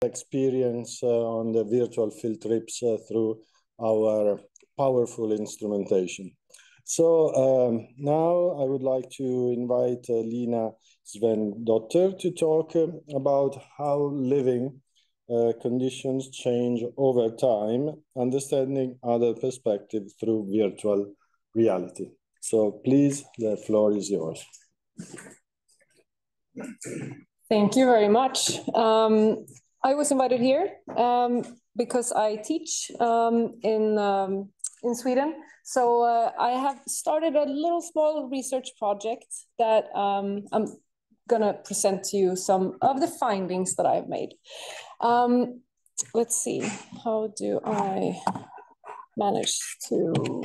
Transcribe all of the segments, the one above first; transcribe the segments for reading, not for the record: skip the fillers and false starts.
experience on the virtual field trips through our powerful instrumentation. So now I would like to invite Lina Sven-Dotter to talk about how living conditions change over time, understanding other perspectives through virtual reality. So please, the floor is yours. Thank you very much. I was invited here because I teach in Sweden. So I have started a little small research project that I'm gonna present to you some of the findings that I've made. Let's see, how do I manage to...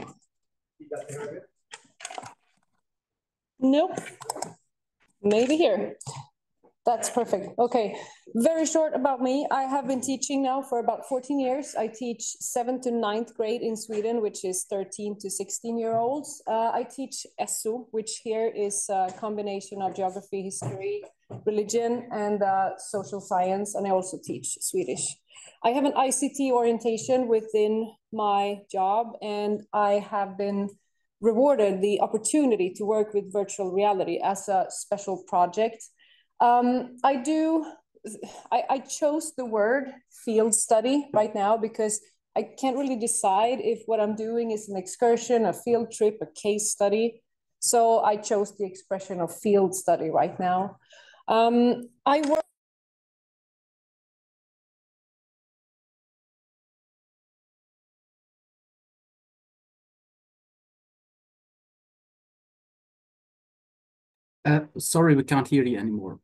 Nope, maybe here. That's perfect. Okay, very short about me. I have been teaching now for about 14 years. I teach 7th to 9th grade in Sweden, which is 13 to 16-year-olds. I teach SO, which here is a combination of geography, history, religion, and social science, and I also teach Swedish. I have an ICT orientation within my job, and I have been rewarded the opportunity to work with virtual reality as a special project. I chose the word field study right now because I can't really decide if what I'm doing is an excursion, a field trip, a case study. So I chose the expression of field study right now. I work sorry, we can't hear you anymore.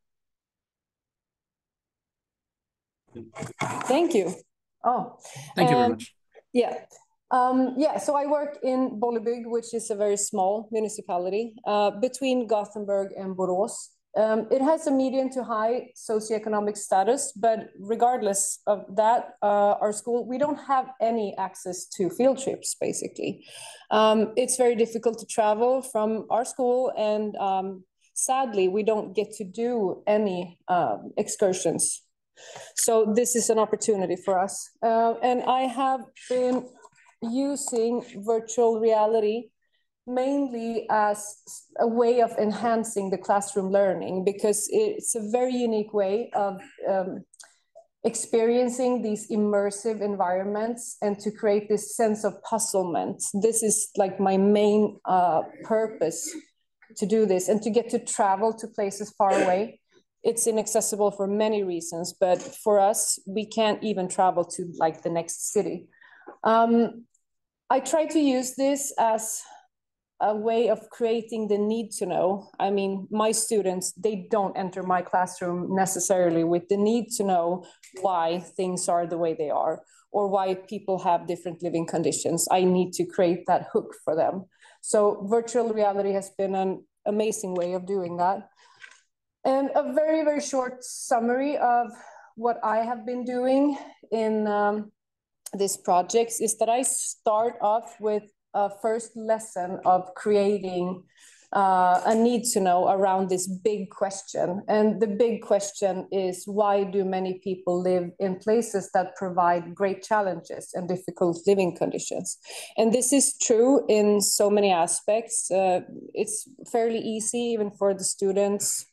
Thank you. Oh, thank you very much. Yeah. Yeah, so I work in Bollebygd, which is a very small municipality between Gothenburg and Borås. It has a medium to high socioeconomic status, but regardless of that, our school, we don't have any access to field trips, basically. It's very difficult to travel from our school, and sadly, we don't get to do any excursions. So this is an opportunity for us. And I have been using virtual reality mainly as a way of enhancing the classroom learning, because it's a very unique way of experiencing these immersive environments and to create this sense of puzzlement. This is like my main purpose to do this, and to get to travel to places far away. It's inaccessible for many reasons, but for us, we can't even travel to like the next city. I try to use this as a way of creating the need to know. I mean, my students, they don't enter my classroom necessarily with the need to know why things are the way they are, or why people have different living conditions. I need to create that hook for them. So virtual reality has been an amazing way of doing that. And a very, very short summary of what I have been doing in this project is that I start off with a first lesson of creating a need to know around this big question. And the big question is, why do many people live in places that provide great challenges and difficult living conditions? And this is true in so many aspects. It's fairly easy even for the students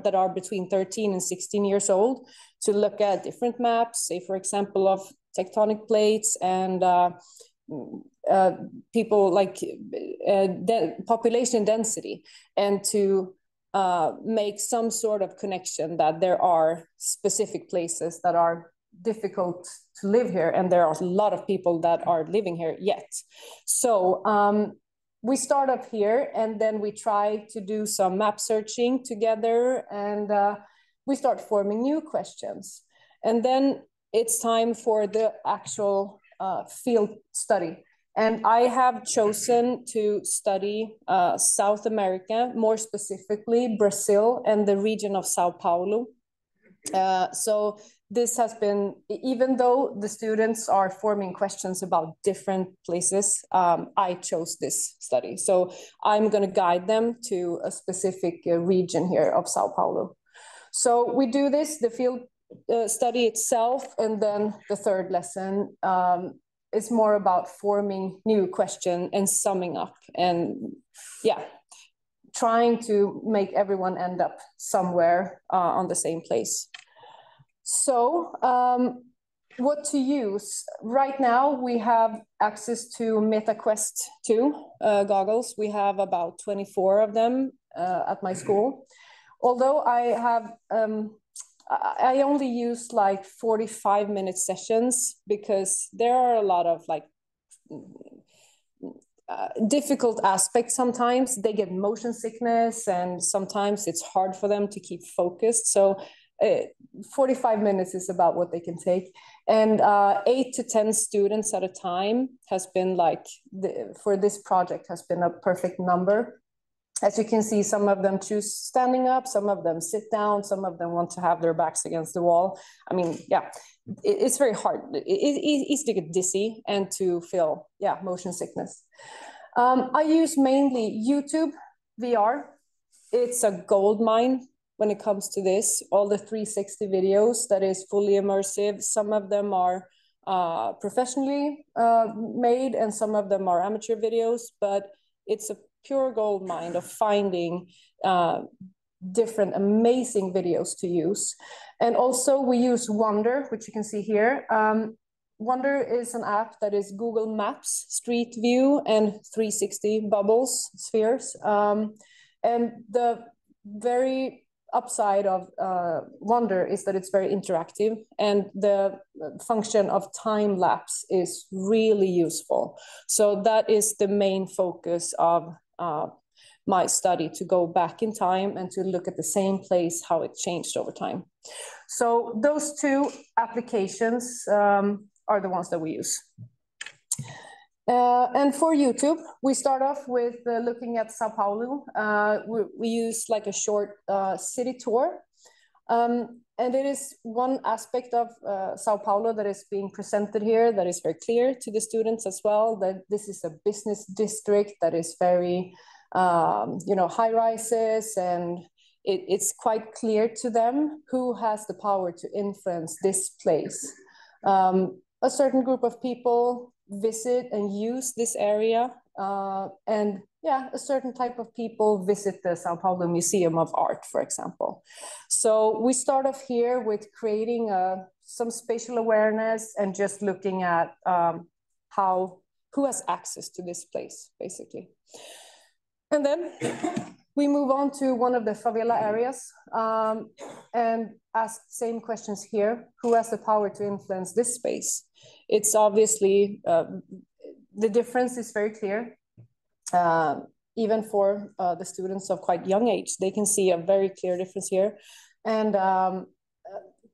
that are between 13 and 16 years old to look at different maps, say, for example, of tectonic plates and people like population density, and to make some sort of connection that there are specific places that are difficult to live here, and there are a lot of people that are living here yet. So we start up here, and then we try to do some map searching together, and we start forming new questions. And then it's time for the actual field study. And I have chosen to study South America, more specifically Brazil and the region of Sao Paulo. So this has been, even though the students are forming questions about different places, I chose this study. So I'm going to guide them to a specific region here of Sao Paulo. So we do this, the field study itself, and then the third lesson is more about forming new question and summing up, and yeah, trying to make everyone end up somewhere on the same place. So what to use? Right now we have access to MetaQuest 2 goggles. We have about 24 of them at my school. Although I only use like 45-minute sessions, because there are a lot of like difficult aspects. Sometimes they get motion sickness, and sometimes it's hard for them to keep focused. So 45 minutes is about what they can take. And 8 to 10 students at a time has been like, for this project has been a perfect number. As you can see, some of them choose standing up, some of them sit down, some of them want to have their backs against the wall. I mean, yeah, it's very hard. It's easy to get dizzy and to feel, yeah, motion sickness. I use mainly YouTube VR. It's a gold mine when it comes to this. All the 360 videos that is fully immersive. Some of them are professionally made, and some of them are amateur videos, but it's a pure gold mine of finding different amazing videos to use. And also we use Wonder, which you can see here. Wonder is an app that is Google Maps, Street View, and 360 bubbles, spheres. And the very upside of Wonder is that it's very interactive, and the function of time lapse is really useful. So that is the main focus of my study, to go back in time and to look at the same place, how it changed over time. So those two applications are the ones that we use. And for YouTube, we start off with looking at Sao Paulo. We use like a short city tour. And it is one aspect of Sao Paulo that is being presented here that is very clear to the students as well, that this is a business district that is very, high rises, and it's quite clear to them who has the power to influence this place. A certain group of people visit and use this area, and yeah, a certain type of people visit the Sao Paulo Museum of Art, for example. So we start off here with creating some spatial awareness and just looking at who has access to this place, basically. And then we move on to one of the favela areas and ask the same questions here. Who has the power to influence this space? It's obviously, the difference is very clear. Even for the students of quite young age, they can see a very clear difference here, and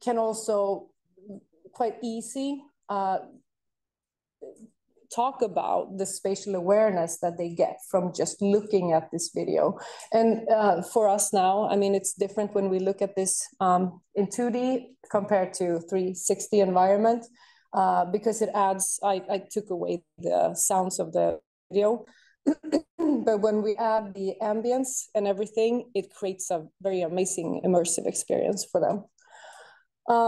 can also quite easy talk about the spatial awareness that they get from just looking at this video. And for us now, I mean, it's different when we look at this in 2D compared to 360 environment, because it adds, I took away the sounds of the video, but when we add the ambience and everything, it creates a very amazing immersive experience for them.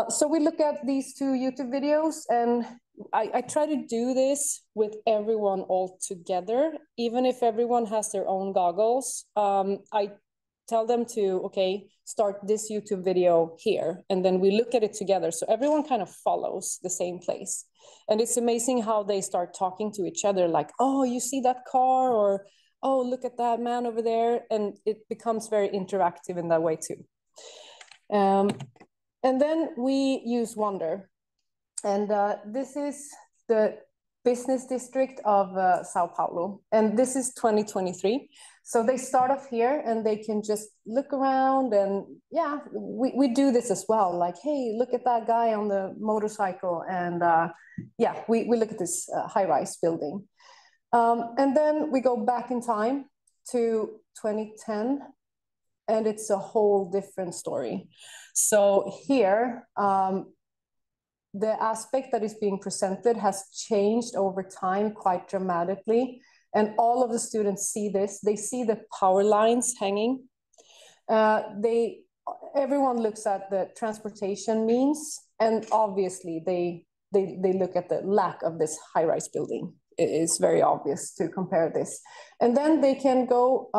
So we look at these two YouTube videos, and I try to do this with everyone all together, even if everyone has their own goggles. I tell them to, okay, start this YouTube video here, and then we look at it together. So everyone kind of follows the same place. And it's amazing how they start talking to each other, like, oh, you see that car? Or, oh, look at that man over there. And it becomes very interactive in that way too. And then we use Wonder. And this is the business district of Sao Paulo. And this is 2023. So they start off here and they can just look around, and yeah, we do this as well. Like, hey, look at that guy on the motorcycle. And yeah, we look at this high-rise building. And then we go back in time to 2010, and it's a whole different story. So here, the aspect that is being presented has changed over time quite dramatically. And all of the students see this. They see the power lines hanging. They everyone looks at the transportation means, and obviously they look at the lack of this high-rise building. It is very obvious to compare this. And then they can go,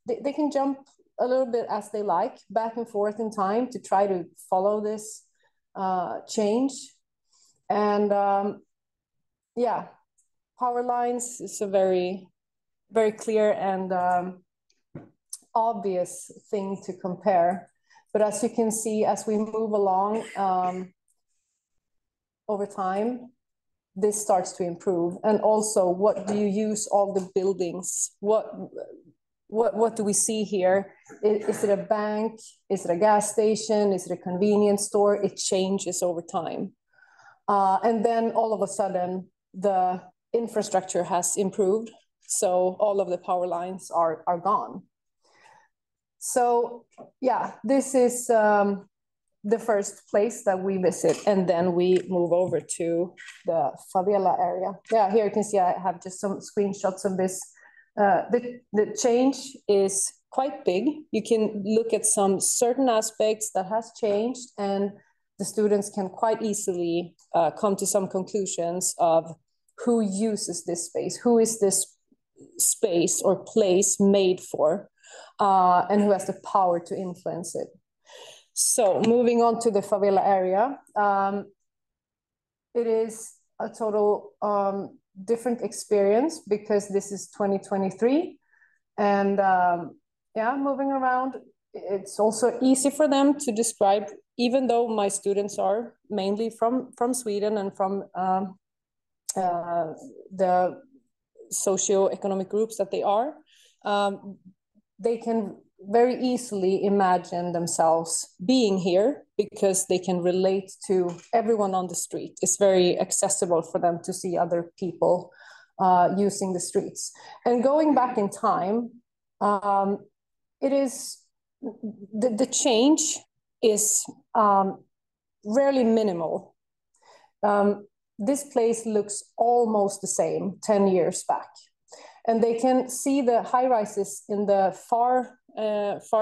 they can jump a little bit as they like, back and forth in time to try to follow this change. And yeah, power lines is a very, very clear and obvious thing to compare. But as you can see, as we move along over time, this starts to improve. And also, what do you use all the buildings? What do we see here? Is it a bank? Is it a gas station? Is it a convenience store? It changes over time. And then all of a sudden, the infrastructure has improved. So all of the power lines are gone. So yeah, this is the first place that we visit, and then we move over to the favela area. Yeah, here you can see I have just some screenshots of this. The change is quite big. You can look at some certain aspects that has changed, and the students can quite easily come to some conclusions of who uses this space, who is this space or place made for, and who has the power to influence it. So moving on to the favela area, it is a total different experience because this is 2023. And yeah, moving around, it's also easy for them to describe, even though my students are mainly from Sweden and from the socioeconomic groups that they are, they can very easily imagine themselves being here because they can relate to everyone on the street. It's very accessible for them to see other people using the streets. And going back in time, it is the change is rarely minimal. This place looks almost the same 10 years back. And they can see the high rises in the far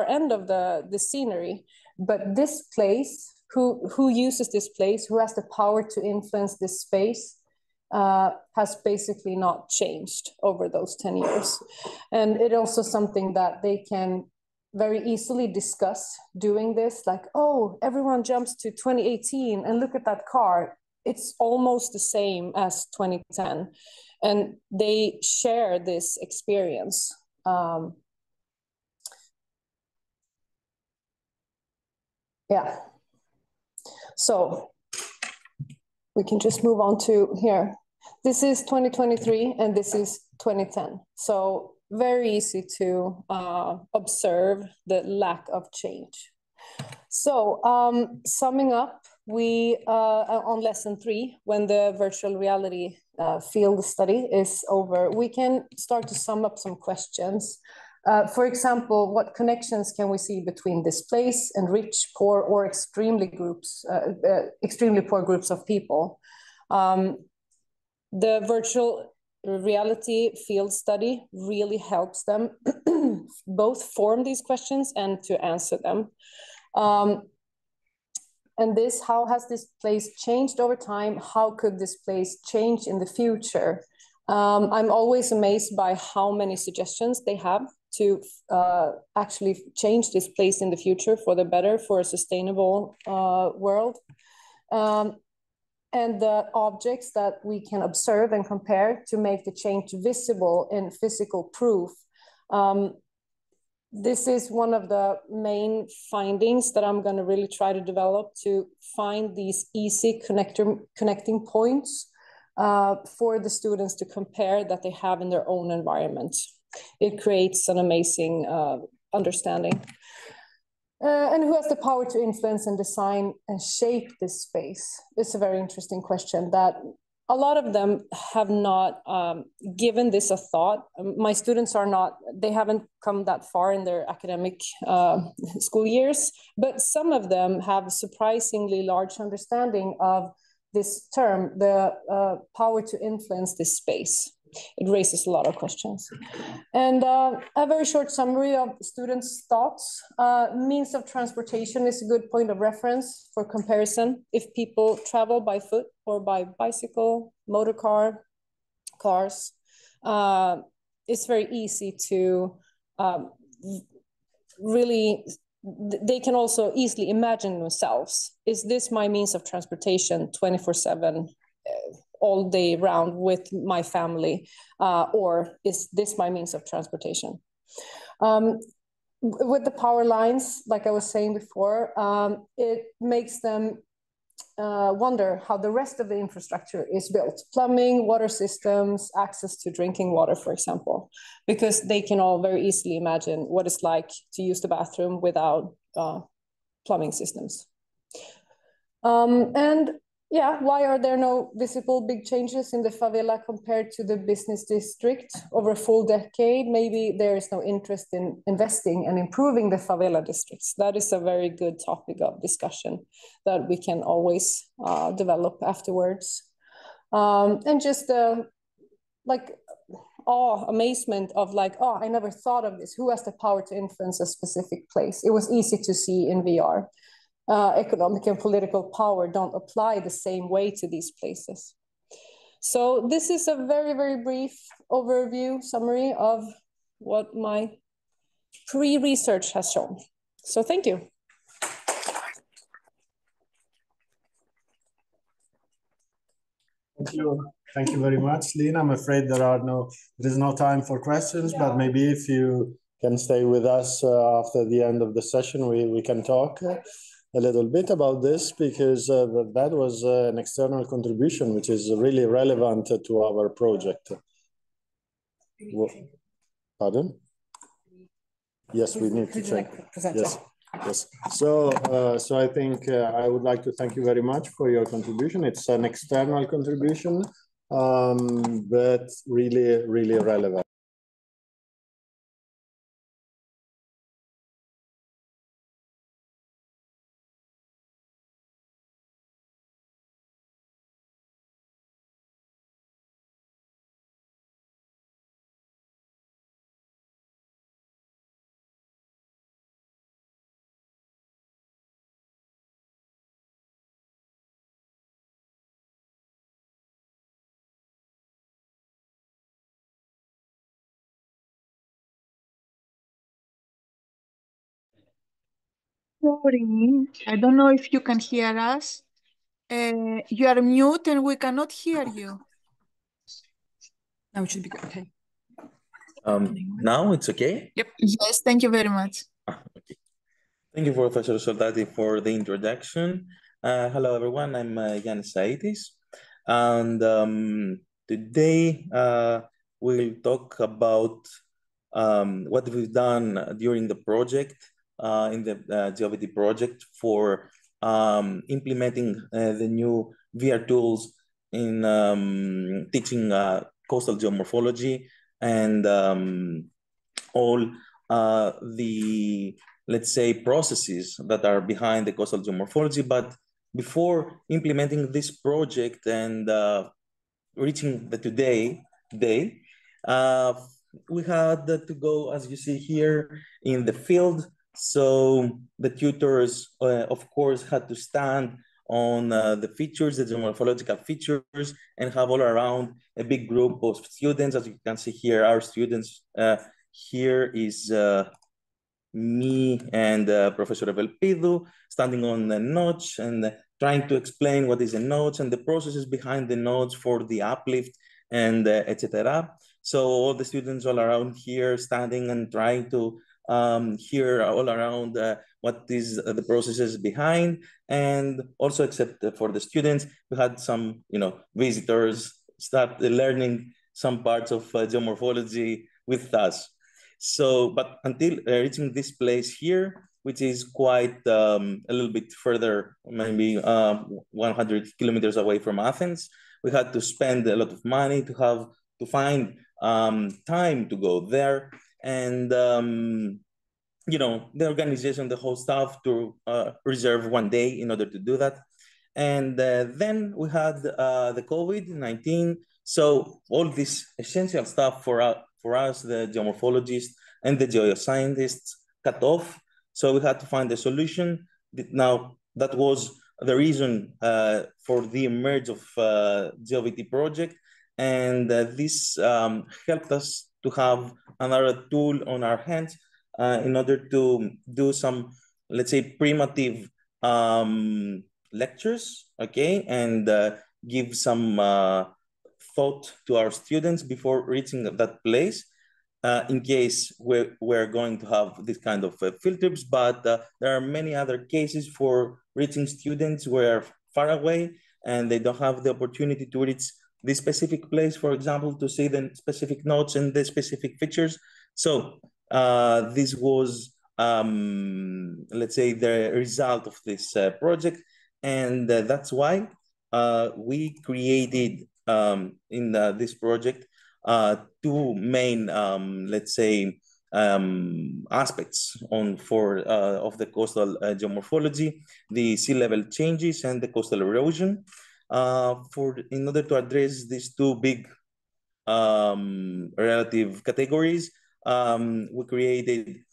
end of the scenery. But this place, who uses this place, who has the power to influence this space, has basically not changed over those 10 years. And it also something that they can very easily discuss doing this, like, oh, everyone jumps to 2018 and look at that car. It's almost the same as 2010. And they share this experience. Yeah. So we can just move on to here. This is 2023 and this is 2010. So very easy to observe the lack of change. So summing up, we on lesson 3, when the virtual reality field study is over, we can start to sum up some questions. For example, what connections can we see between this place and rich, poor, or extremely poor groups of people? The virtual reality field study really helps them both form these questions and to answer them. And this, how has this place changed over time? How could this place change in the future? I'm always amazed by how many suggestions they have to actually change this place in the future for the better, for a sustainable world. And the objects that we can observe and compare to make the change visible in physical proof. This is one of the main findings that I'm going to really try to develop, to find these easy connecting points for the students to compare that they have in their own environment. It creates an amazing understanding. And who has the power to influence and design and shape this space? It's a very interesting question that a lot of them have not given this a thought. My students are not, they haven't come that far in their academic school years, but some of them have surprisingly large understanding of this term, the power to influence this space. it raises a lot of questions. And a very short summary of students' thoughts. Means of transportation is a good point of reference for comparison. If people travel by foot or by bicycle, motor car, cars, it's very easy to really, they can also easily imagine themselves, is this my means of transportation 24/7 all day round with my family, or is this my means of transportation? With the power lines, like I was saying before, it makes them wonder how the rest of the infrastructure is built. Plumbing, water systems, access to drinking water, for example, because they can all very easily imagine what it's like to use the bathroom without plumbing systems. And yeah, why are there no visible big changes in the favela compared to the business district over a full decade? Maybe there is no interest in investing and improving the favela districts. That is a very good topic of discussion that we can always develop afterwards. And just like amazement of like, oh, I never thought of this. Who has the power to influence a specific place? It was easy to see in VR. Economic and political power don't apply the same way to these places. So this is a very, very brief overview summary of what my pre-research has shown. So thank you. Thank you. Thank you very much, Lina. I'm afraid there is no time for questions, but maybe if you can stay with us after the end of the session, we can talk a little bit about this, because that was an external contribution which is really relevant to our project. Pardon? Yes, we need to check. Yes. Yes. So I think I would like to thank you very much for your contribution. It's an external contribution, but really, really relevant. Sorry, I don't know if you can hear us. You are mute and we cannot hear you. Now it should be good. Okay. Now it's okay? Yep. Yes, thank you very much. Okay. Thank you, Professor Soldati, for the introduction. Hello, everyone. I'm Yannis Saitis. And today we'll talk about what we've done during the project, in the GeoVT project, for implementing the new VR tools in teaching coastal geomorphology and all the, let's say, processes that are behind the coastal geomorphology. But before implementing this project and reaching the day, we had to go, as you see here, in the field. So the tutors, of course, had to stand on the features, the geomorphological features, and have all around a big group of students. As you can see here, our students, here is me and Professor Evelpidu standing on the notch and trying to explain what is a notch and the processes behind the notch for the uplift and etc. So all the students all around here standing and trying to hear all around what is the processes behind. And also, except for the students, we had some, visitors start learning some parts of geomorphology with us. So, but until reaching this place here, which is quite a little bit further, maybe 100 kilometers away from Athens, we had to spend a lot of money to find time to go there. And, the organization, the whole staff to reserve one day in order to do that. And then we had the COVID-19, So all this essential stuff for us, the geomorphologists and the geoscientists, cut off. So we had to find a solution. Now, that was the reason for the emerge of GeoVT project. And this helped us to have another tool on our hands in order to do some, let's say, primitive lectures, okay, and give some thought to our students before reaching that place. In case we're going to have this kind of field trips, but there are many other cases for reaching students who are far away and they don't have the opportunity to reach this specific place, for example, to see the specific notes and the specific features. So this was, let's say, the result of this project. And that's why we created in this project two main, let's say, aspects of the coastal geomorphology: the sea level changes and the coastal erosion. In order to address these two big relative categories, we created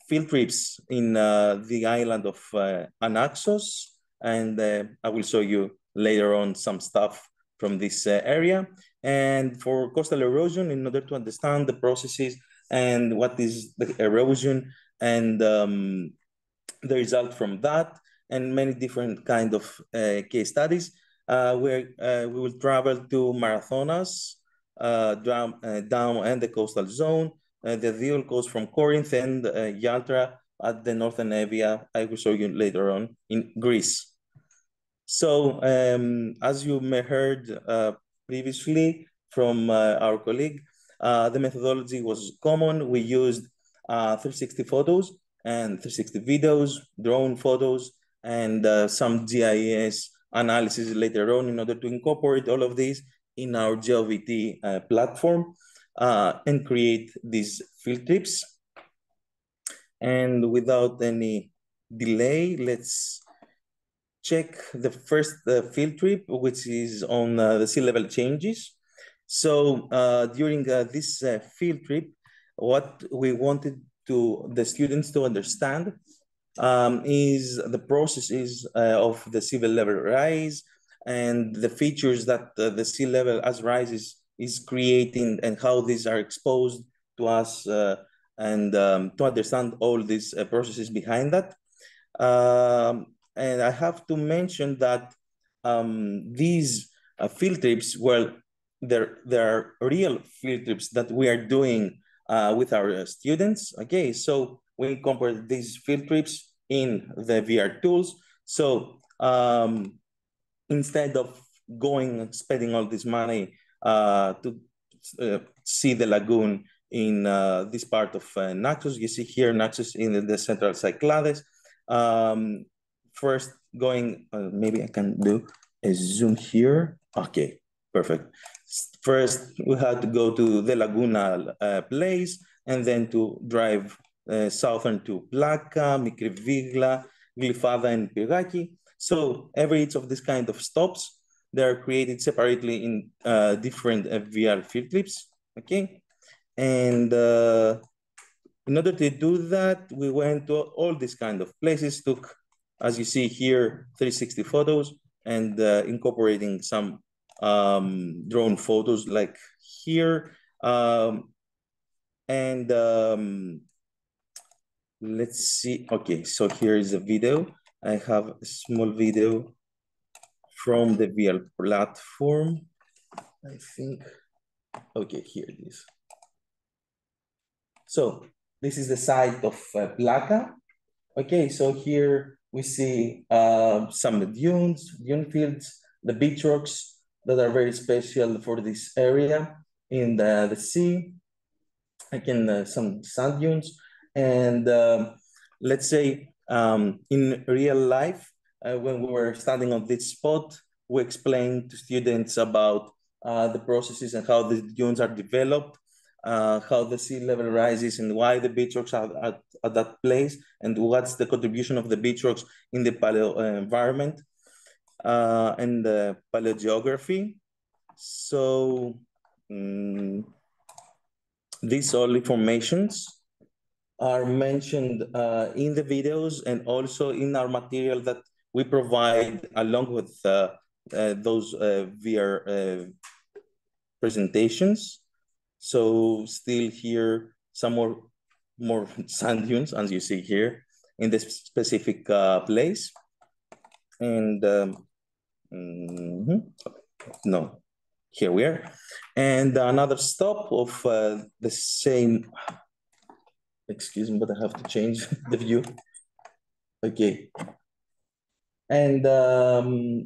field trips in the island of Anaxos, and I will show you later on some stuff from this area. And for coastal erosion, in order to understand the processes and what is the erosion and the result from that, and many different kind of case studies, where we will travel to Marathonas, down and the coastal zone, the Diol coast from Corinth, and Yaltra at the northern area. I will show you later on in Greece. So as you may heard previously from our colleague, the methodology was common. We used 360 photos and 360 videos, drone photos, and some GIS analysis later on in order to incorporate all of these in our GeoVT platform and create these field trips. And without any delay, let's check the first field trip, which is on the sea level changes. So during this field trip, what we wanted the students to understand is the processes of the sea level rise and the features that the sea level as rises is creating and how these are exposed to us and to understand all these processes behind that. And I have to mention that these field trips, well, there are real field trips that we are doing with our students. Okay, so we compare these field trips in the VR tools. So instead of spending all this money to see the lagoon in this part of Naxos, you see here Naxos in the central Cyclades. First going, maybe I can do a zoom here. Okay, perfect. First, we had to go to the Laguna place and then to drive southern to Plaka, Mikrivigla, Glyfada, and Pyrgaki. So each of these kind of stops, they're created separately in different VR field trips, okay? And in order to do that, we went to all these kind of places, took, as you see here, 360 photos and incorporating some drone photos like here. Let's see, okay, so here is a video. I have a small video from the VR platform, I think. Okay, here it is. So this is the site of Plaka. Okay, so here we see some dune fields, the beach rocks that are very special for this area in the sea. Again, some sand dunes. And let's say in real life, when we were standing on this spot, we explained to students about the processes and how the dunes are developed, how the sea level rises and why the beach rocks are at that place, and what's the contribution of the beach rocks in the paleo environment and the paleogeography. So these all informations are mentioned in the videos and also in our material that we provide along with those VR presentations. So still here, some more sand dunes, as you see here, in this specific place. And no, here we are. And another stop of the same, excuse me, but I have to change the view. Okay. And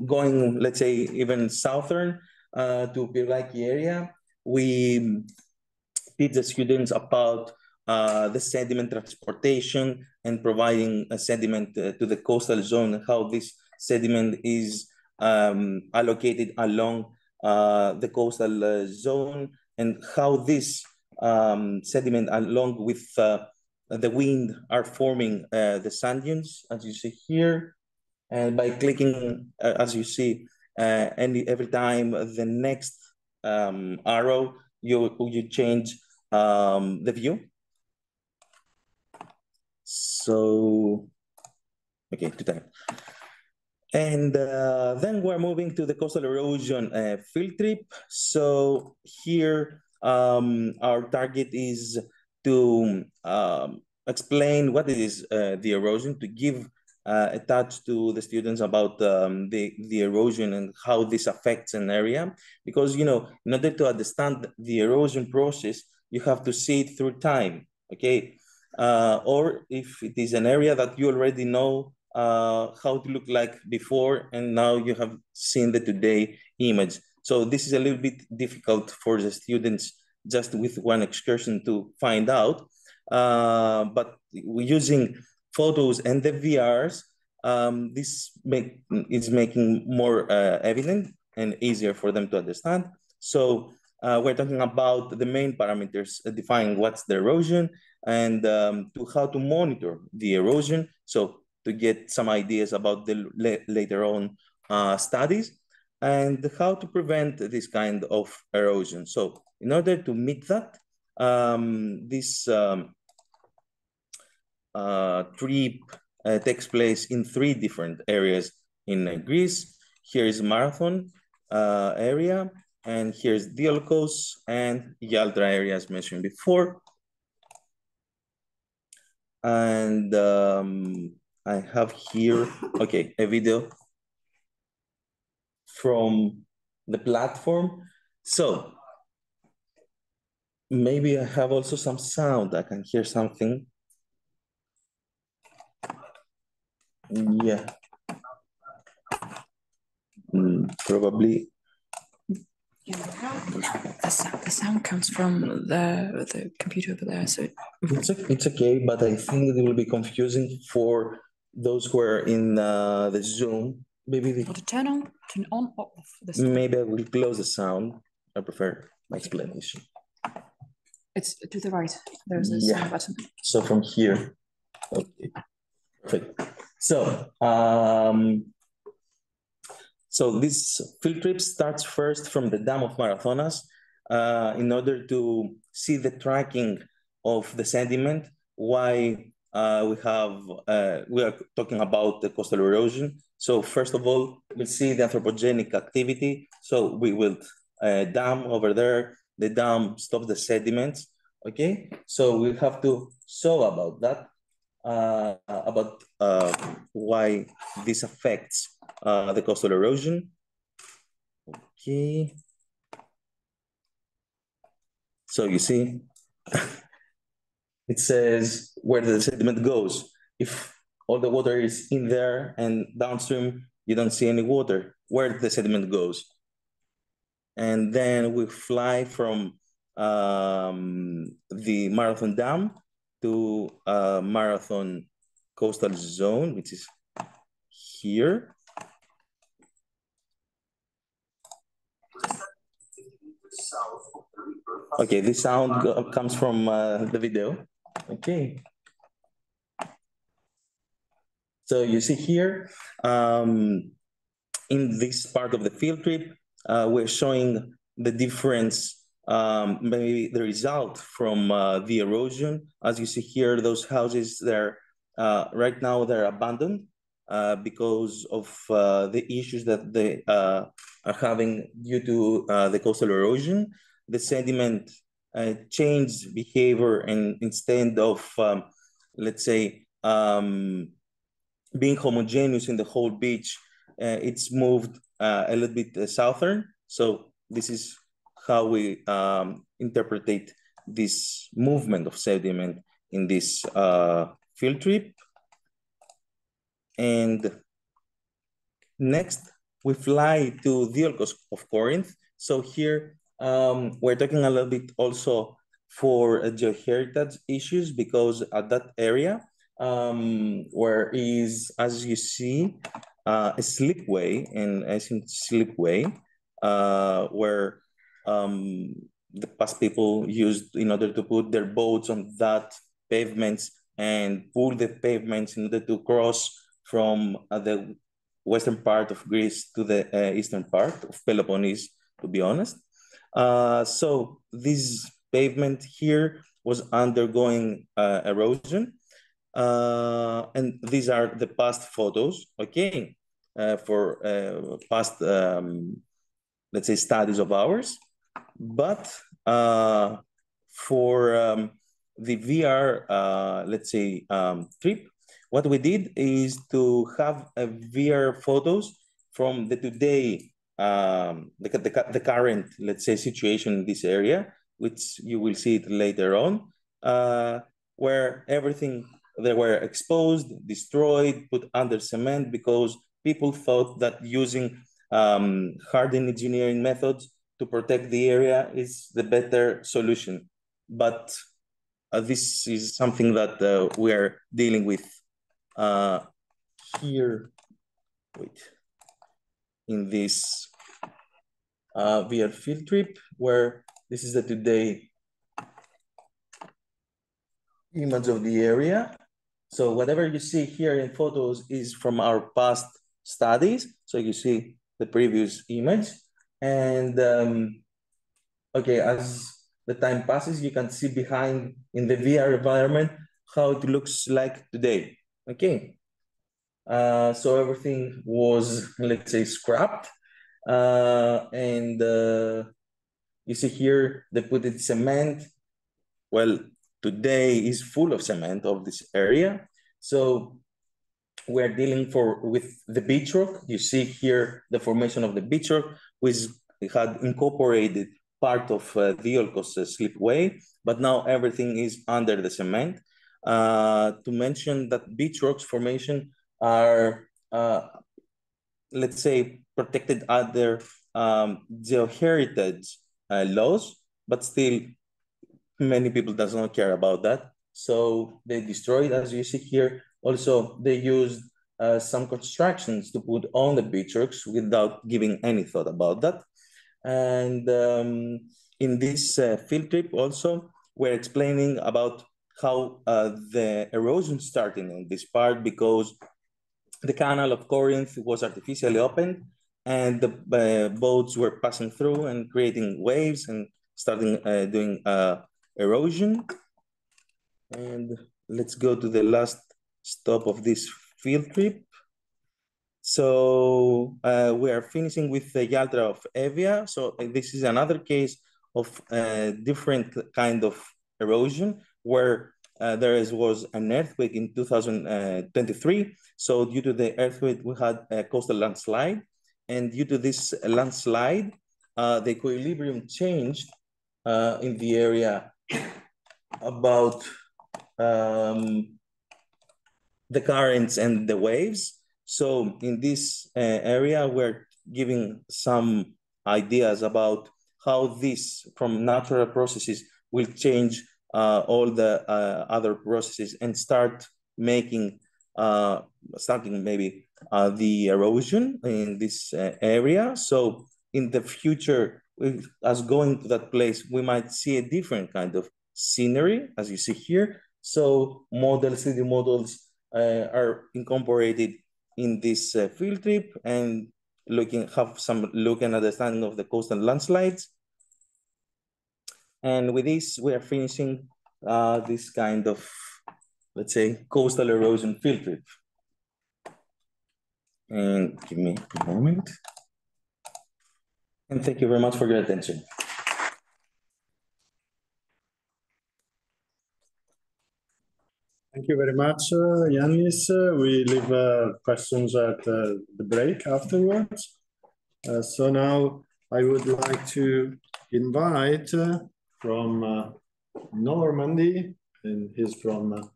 going, let's say, even southern to Pirlaki area, we teach the students about the sediment transportation and providing a sediment to the coastal zone, how this sediment is allocated along the coastal zone, and how this sediment along with the wind are forming the sand dunes, as you see here. And by clicking, as you see, every time the next arrow, you change the view. So, okay, to time. And then we're moving to the coastal erosion field trip. So here, our target is to explain what it is the erosion, to give a touch to the students about the erosion and how this affects an area. Because, you know, in order to understand the erosion process, you have to see it through time, okay? Or if it is an area that you already know how to look like before, and now you have seen the today image. So this is a little bit difficult for the students just with one excursion to find out. But we're using photos and the VRs, this is making more evident and easier for them to understand. So we're talking about the main parameters defining what's the erosion and to how to monitor the erosion. So to get some ideas about the later on studies and how to prevent this kind of erosion. So in order to meet that, this trip takes place in 3 different areas in Greece. Here is Marathon area, and here's Diolkos and Yaltra area as mentioned before. And I have here, okay, a video from the platform. So maybe I have also some sound. I can hear something. Yeah. Probably. The sound comes from the computer over there, so It's okay, but I think it will be confusing for those who are in the Zoom. Maybe to turn on or off this. Maybe I will close the sound. I prefer my explanation. It's to the right. There's a sound button. So from here. Okay. Perfect. So so this field trip starts first from the Dam of Marathonas in order to see the tracking of the sediment, why we are talking about the coastal erosion. So first of all, we'll see the anthropogenic activity. So we will dam over there. The dam stops the sediments. Okay, so we have to show about that, about why this affects the coastal erosion. Okay. So you see, it says where the sediment goes. If all the water is in there and downstream, you don't see any water, where the sediment goes. And then we fly from the Marathon Dam to Marathon Coastal Zone, which is here. Okay, this sound comes from the video. Okay. So you see here, in this part of the field trip, we're showing the difference, maybe the result from the erosion. As you see here, those houses, they're right now they're abandoned because of the issues that they are having due to the coastal erosion. The sediment changed behavior, and instead of, let's say, being homogeneous in the whole beach, it's moved a little bit southern. So this is how we interpret this movement of sediment in this field trip. And next, we fly to Diolkos of Corinth. So here, we're talking a little bit also for geoheritage issues, because at that area, where is, as you see, a slipway, and I think slipway, where the past people used in order to put their boats on that pavements and pull the pavements in order to cross from the western part of Greece to the eastern part of Peloponnese, to be honest. So this pavement here was undergoing erosion. And these are the past photos, okay, for past, let's say, studies of ours. But for the VR, let's say, trip, what we did is to have a VR photos from the today, the current, let's say, situation in this area, which you will see it later on, where everything, they were exposed, destroyed, put under cement, because people thought that using hardened engineering methods to protect the area is the better solution. But this is something that we are dealing with here, in this VR field trip, where this is the today image of the area. So whatever you see here in photos is from our past studies. So you see the previous image. And okay, as the time passes, you can see behind in the VR environment how it looks like today. Okay. So everything was, let's say, scrapped. And you see here, they put it cement. Well, today is full of cement of this area. So we're dealing with the beach rock. You see here the formation of the beach rock, which had incorporated part of the Diolkos slipway, but now everything is under the cement. To mention that beach rocks formation are, let's say, protected under geoheritage laws, but still many people does not care about that. So they destroyed, as you see here. Also, they used some constructions to put on the beach rocks without giving any thought about that. And in this field trip also, we're explaining about how the erosion started in this part, because the canal of Corinth was artificially opened, and the boats were passing through and creating waves and starting doing erosion. And let's go to the last stop of this field trip. So we are finishing with the Yaltra of Evia. So this is another case of different kind of erosion, where there was an earthquake in 2023. So due to the earthquake, we had a coastal landslide. And due to this landslide, the equilibrium changed in the area about the currents and the waves. So in this area, we're giving some ideas about how this from natural processes will change all the other processes and start making, starting maybe the erosion in this area. So in the future, as going to that place, we might see a different kind of scenery, as you see here. So models, 3D models are incorporated in this field trip, and have some look and understanding of the coastal landslides. And with this, we are finishing this kind of, let's say, coastal erosion field trip. And give me a moment. And thank you very much for your attention. Thank you very much, Yannis. We leave questions at the break afterwards. So now I would like to invite from Normandy, and he's from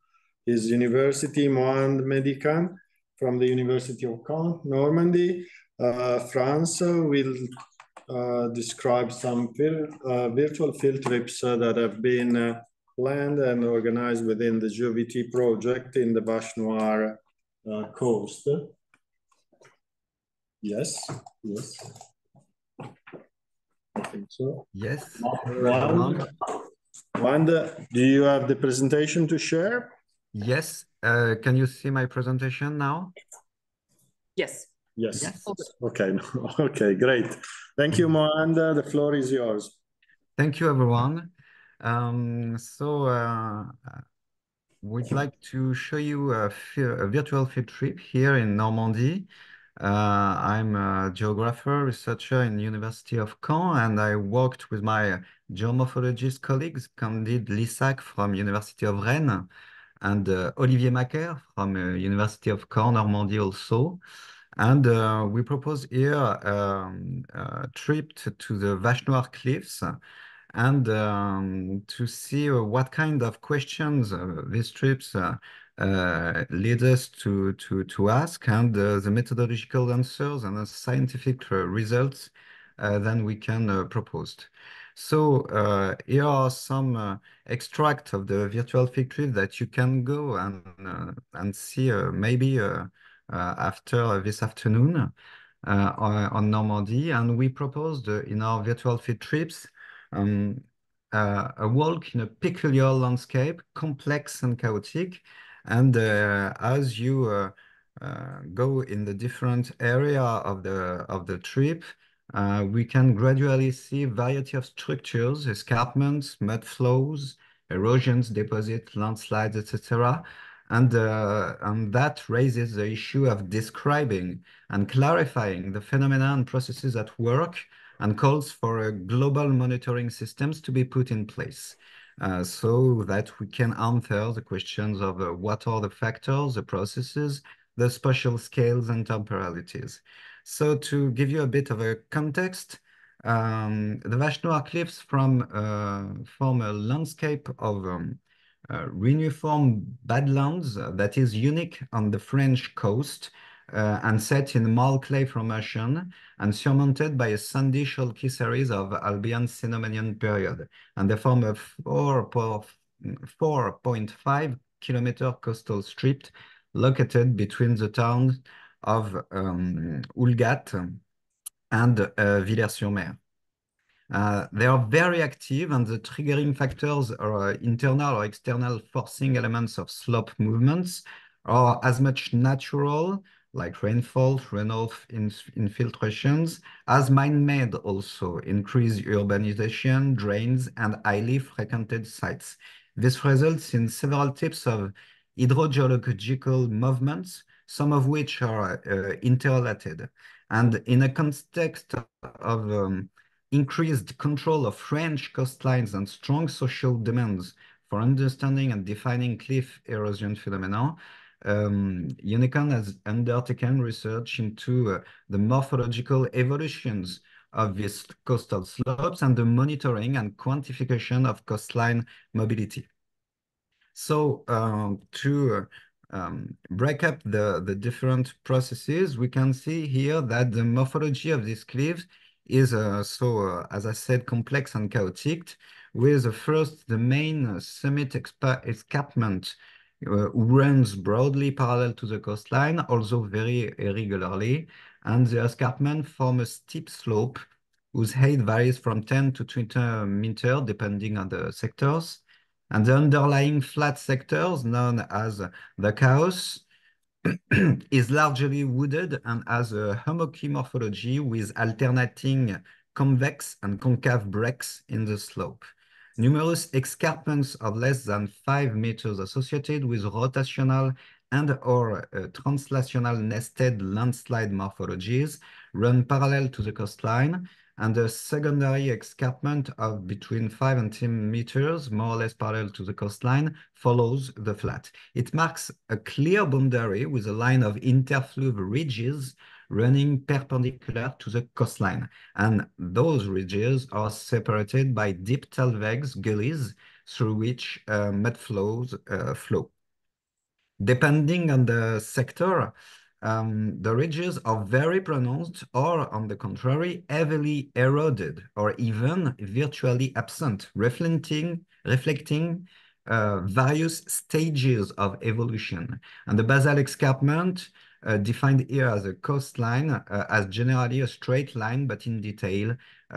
his university, Mohamed Medican, from the University of Caen, Normandy. France will describe some virtual field trips that have been planned and organized within the GeoVT project in the Vache Noire coast. Yes, yes. I think so. Yes. Wanda, do you have the presentation to share? Yes. Can you see my presentation now? Yes. Yes. Yes. Okay. Okay, great. Thank you, Moanda. The floor is yours. Thank you, everyone. We'd like to show you a virtual field trip here in Normandy. I'm a geographer, researcher in the University of Caen, and I worked with my geomorphologist colleagues, Candide Lissac from University of Rennes, and Olivier Macaire from University of Caen, Normandy also. And we propose here a trip to the Vache Noire cliffs and to see what kind of questions these trips lead us to ask, and the methodological answers and the scientific results then we can propose. So here are some extract of the virtual field trip that you can go and see maybe after this afternoon on Normandy. And we proposed in our virtual field trips a walk in a peculiar landscape, complex and chaotic. And as you go in the different area of the trip, we can gradually see variety of structures, escarpments, mud flows, erosions, deposits, landslides, etc. And that raises the issue of describing and clarifying the phenomena and processes at work, and calls for global monitoring systems to be put in place so that we can answer the questions of what are the factors, the processes, the spatial scales and temporalities. So to give you a bit of a context, the Vache Noire cliffs form a landscape of reuniform badlands that is unique on the French coast and set in marl clay formation and surmounted by a sandy chalky series of Albian Cenomanian period. And they form a 4.5 kilometer coastal strip located between the towns of Oulgat and Villers-sur-Mer. They are very active, and the triggering factors are internal or external forcing elements of slope movements are as much natural, like rainfall, runoff, infiltrations, as man-made also, increased urbanization, drains, and highly frequented sites. This results in several types of hydrogeological movements, some of which are interrelated. And in a context of increased control of French coastlines and strong social demands for understanding and defining cliff erosion phenomena, UNICON has undertaken research into the morphological evolutions of these coastal slopes and the monitoring and quantification of coastline mobility. So to break up the different processes, we can see here that the morphology of these cliffs is as I said, complex and chaotic, with first the main summit escarpment runs broadly parallel to the coastline, although very irregularly, and the escarpment form a steep slope whose height varies from 10 to 20 meters depending on the sectors. And the underlying flat sectors, known as the chaos, is largely wooded and has a hummocky morphology with alternating convex and concave breaks in the slope. numerous escarpments of less than 5 meters associated with rotational and/or translational nested landslide morphologies run parallel to the coastline, and a secondary escarpment of between 5 and 10 meters, more or less parallel to the coastline, follows the flat. It marks a clear boundary with a line of interfluve ridges running perpendicular to the coastline. And those ridges are separated by deep talvegs, gullies, through which mud flows flow. Depending on the sector, the ridges are very pronounced or, on the contrary, heavily eroded or even virtually absent, reflecting various stages of evolution. And the basal escarpment, defined here as a coastline, as generally a straight line, but in detail,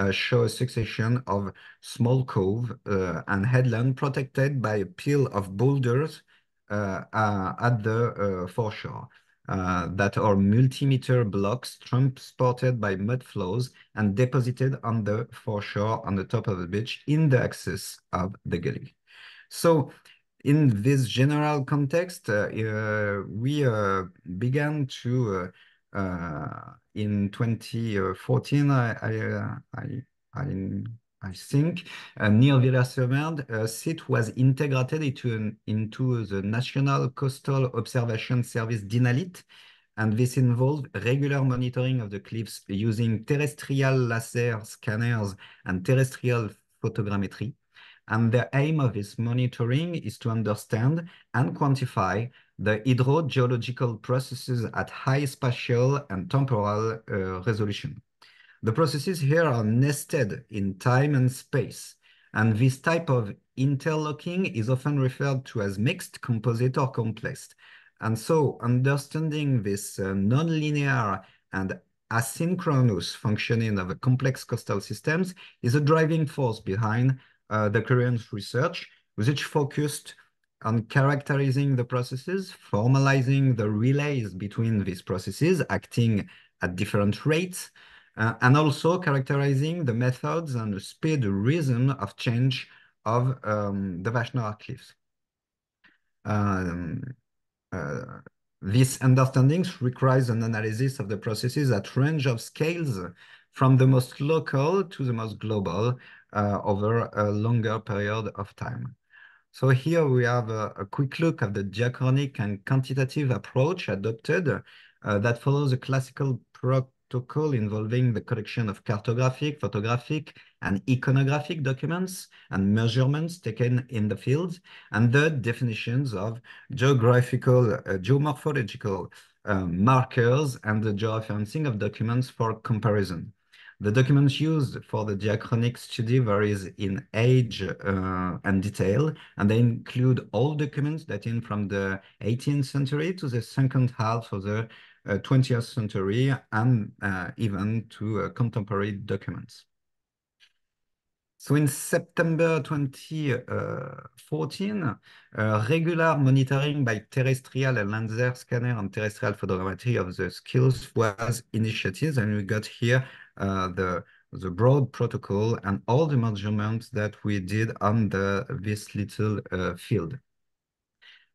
show a succession of small cove and headland protected by a pile of boulders at the foreshore that are multi-meter blocks transported by mud flows and deposited on the foreshore on the top of the beach in the axis of the gully. So in this general context, we began to, in 2014, I think, near Villers-sur-Mer, SIT was integrated into the National Coastal Observation Service DINALIT, and this involved regular monitoring of the cliffs using terrestrial laser scanners and terrestrial photogrammetry. And the aim of this monitoring is to understand and quantify the hydrogeological processes at high spatial and temporal resolution. The processes here are nested in time and space, and this type of interlocking is often referred to as mixed, composite, or complex. And so understanding this nonlinear and asynchronous functioning of the complex coastal systems is a driving force behind the current research, which focused on characterizing the processes, formalizing the relays between these processes acting at different rates, and also characterizing the methods and the speed rhythm of change of the Vashnoir cliffs. This understanding requires an analysis of the processes at range of scales from the most local to the most global over a longer period of time. So here we have a quick look at the diachronic and quantitative approach adopted that follows a classical protocol involving the collection of cartographic, photographic, and iconographic documents and measurements taken in the fields, and the definitions of geographical, geomorphological markers, and the georeferencing of documents for comparison. The documents used for the diachronic study varies in age and detail, and they include all documents dating from the 18th century to the second half of the 20th century, and even to contemporary documents. So in September 2014, regular monitoring by terrestrial and laser scanner and terrestrial photogrammetry of the skills was initiated, and we got here the broad protocol and all the measurements that we did on this little field.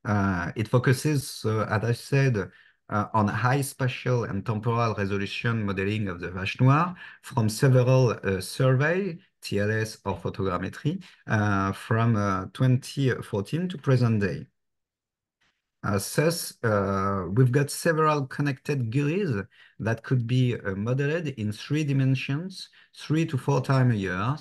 It focuses, as I said, on high spatial and temporal resolution modeling of the Vache Noire from several surveys, TLS or photogrammetry, from 2014 to present day. Thus, we've got several connected gullies that could be modeled in 3 dimensions, 3 to 4 times a year,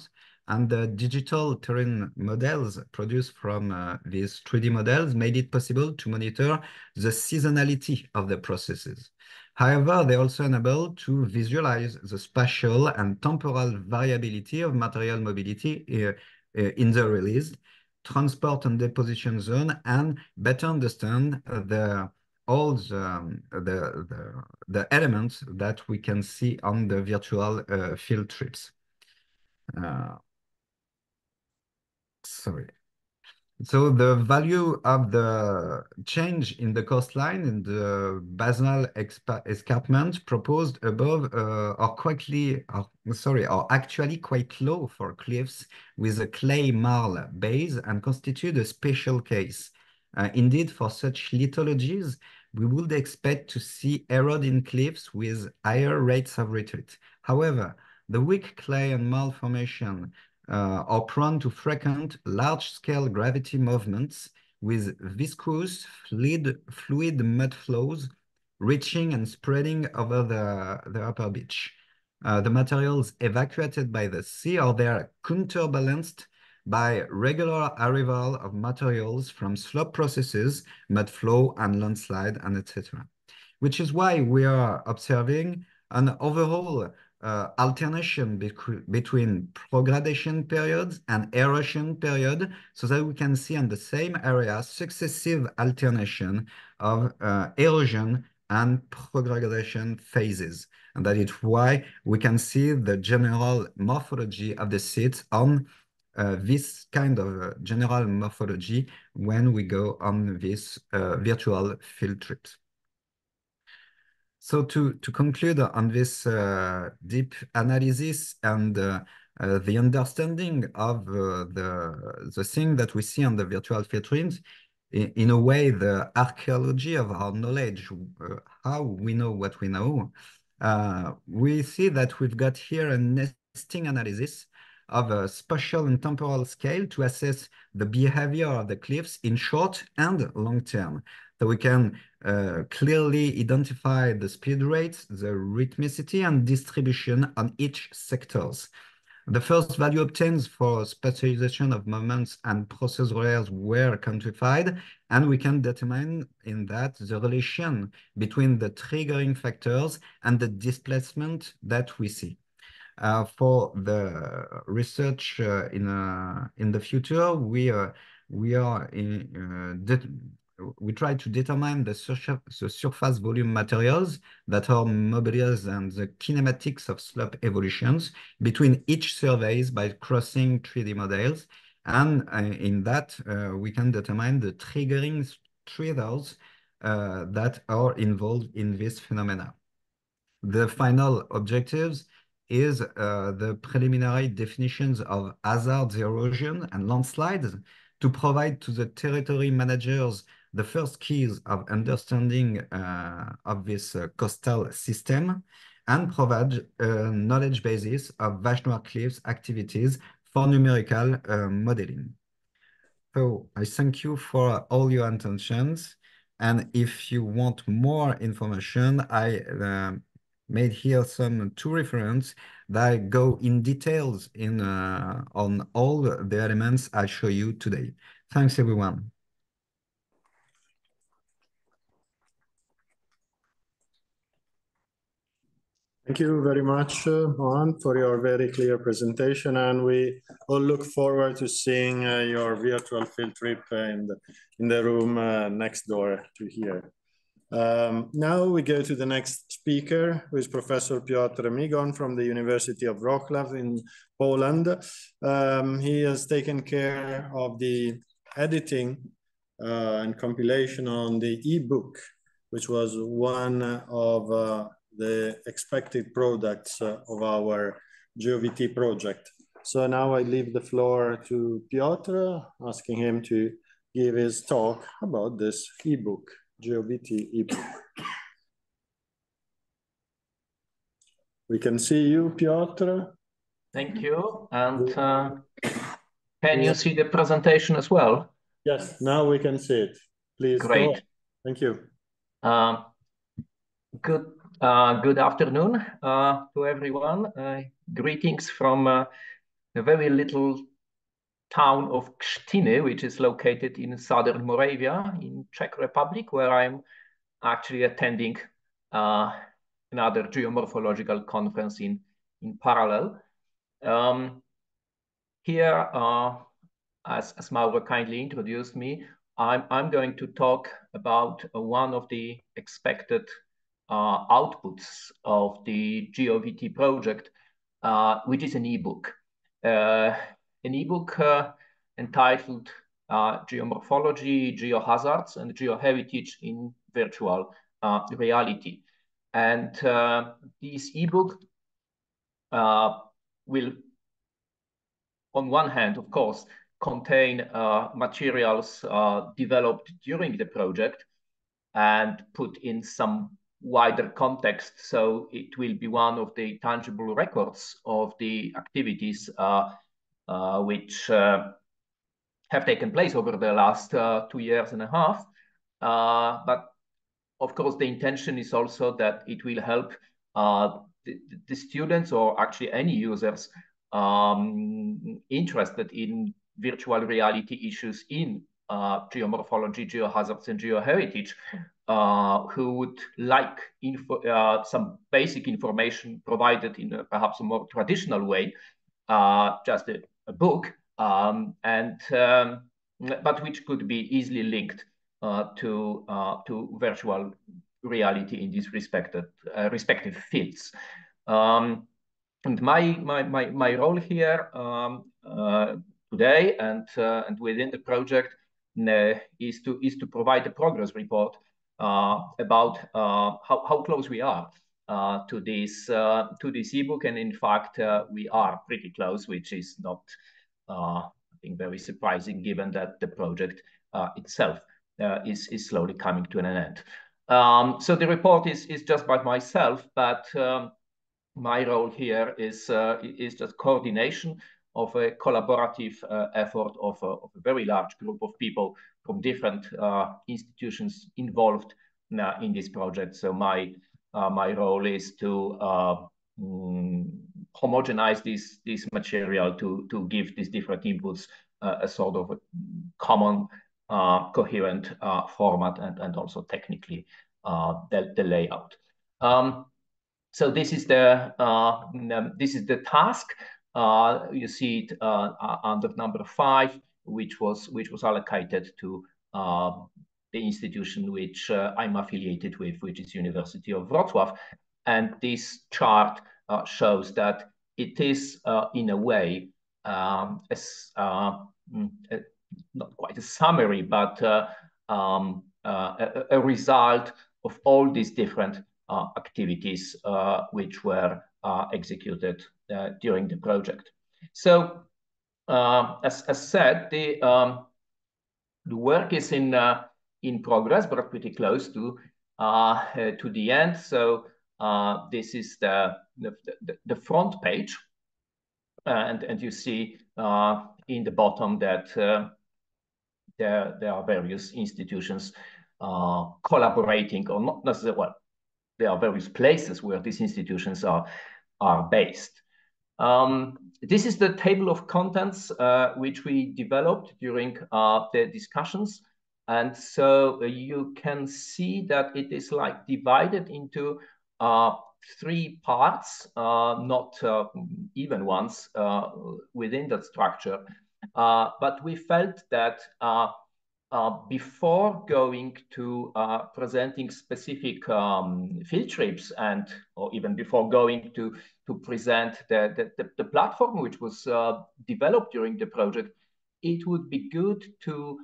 and the digital terrain models produced from these 3D models made it possible to monitor the seasonality of the processes. However, they also enable to visualize the spatial and temporal variability of material mobility in the release, transport and deposition zone, and better understand all the elements that we can see on the virtual field trips. Sorry. So the value of the change in the coastline in the basal escarpment proposed above are actually quite low for cliffs with a clay marl base and constitute a special case. Indeed, for such lithologies, we would expect to see eroding cliffs with higher rates of retreat. However, the weak clay and marl formation are prone to frequent large-scale gravity movements with viscous fluid mud flows reaching and spreading over the upper beach. The materials evacuated by the sea are there counterbalanced by regular arrival of materials from slope processes, mud flow and landslide, and etc. Which is why we are observing an overall alternation between progradation periods and erosion period, so that we can see on the same area successive alternation of erosion and progradation phases. And that is why we can see the general morphology of the site on this kind of general morphology when we go on this virtual field trips. So to conclude on this deep analysis and the understanding of the thing that we see on the virtual field trips, in a way, the archaeology of our knowledge, how we know what we know, we see that we've got here a nesting analysis of a spatial and temporal scale to assess the behavior of the cliffs in short and long term. So we can clearly identify the speed rates, the rhythmicity and distribution on each sectors. The first value obtained for spatialization of moments and process layers were quantified, and we can determine in that the relation between the triggering factors and the displacement that we see. For the research in the future, we try to determine the surface volume materials that are mobilities and the kinematics of slope evolutions between each surveys by crossing 3D models. And in that, we can determine the triggering triggers that are involved in this phenomena. The final objectives is the preliminary definitions of hazards, erosion, and landslides to provide to the territory managers the first keys of understanding of this coastal system and provide a knowledge basis of Vashnoir Cliffs activities for numerical modeling. So I thank you for all your attentions. And if you want more information, I made here some two references that go in details on all the elements I show you today. Thanks, everyone. Thank you very much, Juan, for your very clear presentation, and we all look forward to seeing your virtual field trip in the room next door to here. Now we go to the next speaker, who is Professor Piotr Migon from the University of Wrocław in Poland. He has taken care of the editing and compilation on the ebook, which was one of the expected products of our GeoVT project. So now I leave the floor to Piotr, asking him to give his talk about this ebook, GeoVT ebook. We can see you, Piotr. Thank you. And can you see the presentation as well? Yes, now we can see it. Please. Great. Go on. Thank you. Good afternoon to everyone. Greetings from a very little town of Krztiny, which is located in southern Moravia in Czech Republic, where I'm actually attending another geomorphological conference in parallel. Here, as Mauro kindly introduced me, I'm going to talk about one of the expected outputs of the GeoVT project, which is an ebook. An ebook entitled geomorphology, geohazards, and geoheritage in virtual reality. And this ebook will, on one hand, of course, contain materials developed during the project and put in some wider context. So it will be one of the tangible records of the activities which have taken place over the last 2.5 years. But of course, the intention is also that it will help the students, or actually any users interested in virtual reality issues in geomorphology, geohazards, and geoheritage, who would like some basic information provided in perhaps a more traditional way, just a book, but which could be easily linked to virtual reality in these respective fields. And my role here today and within the project is to provide a progress report about how close we are to this ebook, and in fact we are pretty close, which is not I think very surprising given that the project itself is slowly coming to an end. So the report is just by myself, but my role here is just coordination of a collaborative effort of a very large group of people from different institutions involved in this project. So my role is to homogenize this material, to give these different inputs a sort of a common coherent format, and also technically the layout. So this is the task. You see it under number 5, which was allocated to the institution which I'm affiliated with, which is University of Wrocław. And this chart shows that it is in a way not quite a summary, but a result of all these different activities which were executed during the project. So, as said, the work is in progress, but pretty close to the end. So this is the front page, and you see in the bottom that there are various institutions collaborating, or not necessarily, well, there are various places where these institutions are based. This is the table of contents which we developed during the discussions. And so you can see that it is like divided into 3 parts, not even ones within that structure. But we felt that before going to presenting specific field trips, or even before going to present the platform which was developed during the project, it would be good to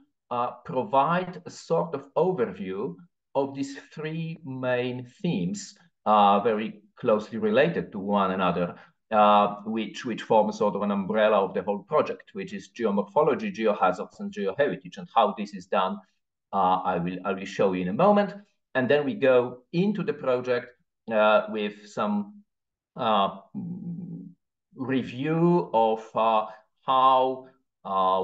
provide a sort of overview of these 3 main themes, very closely related to one another, which form a sort of an umbrella of the whole project, which is geomorphology, geohazards, and geoheritage. And how this is done, I will show you in a moment. And then we go into the project with some review of how,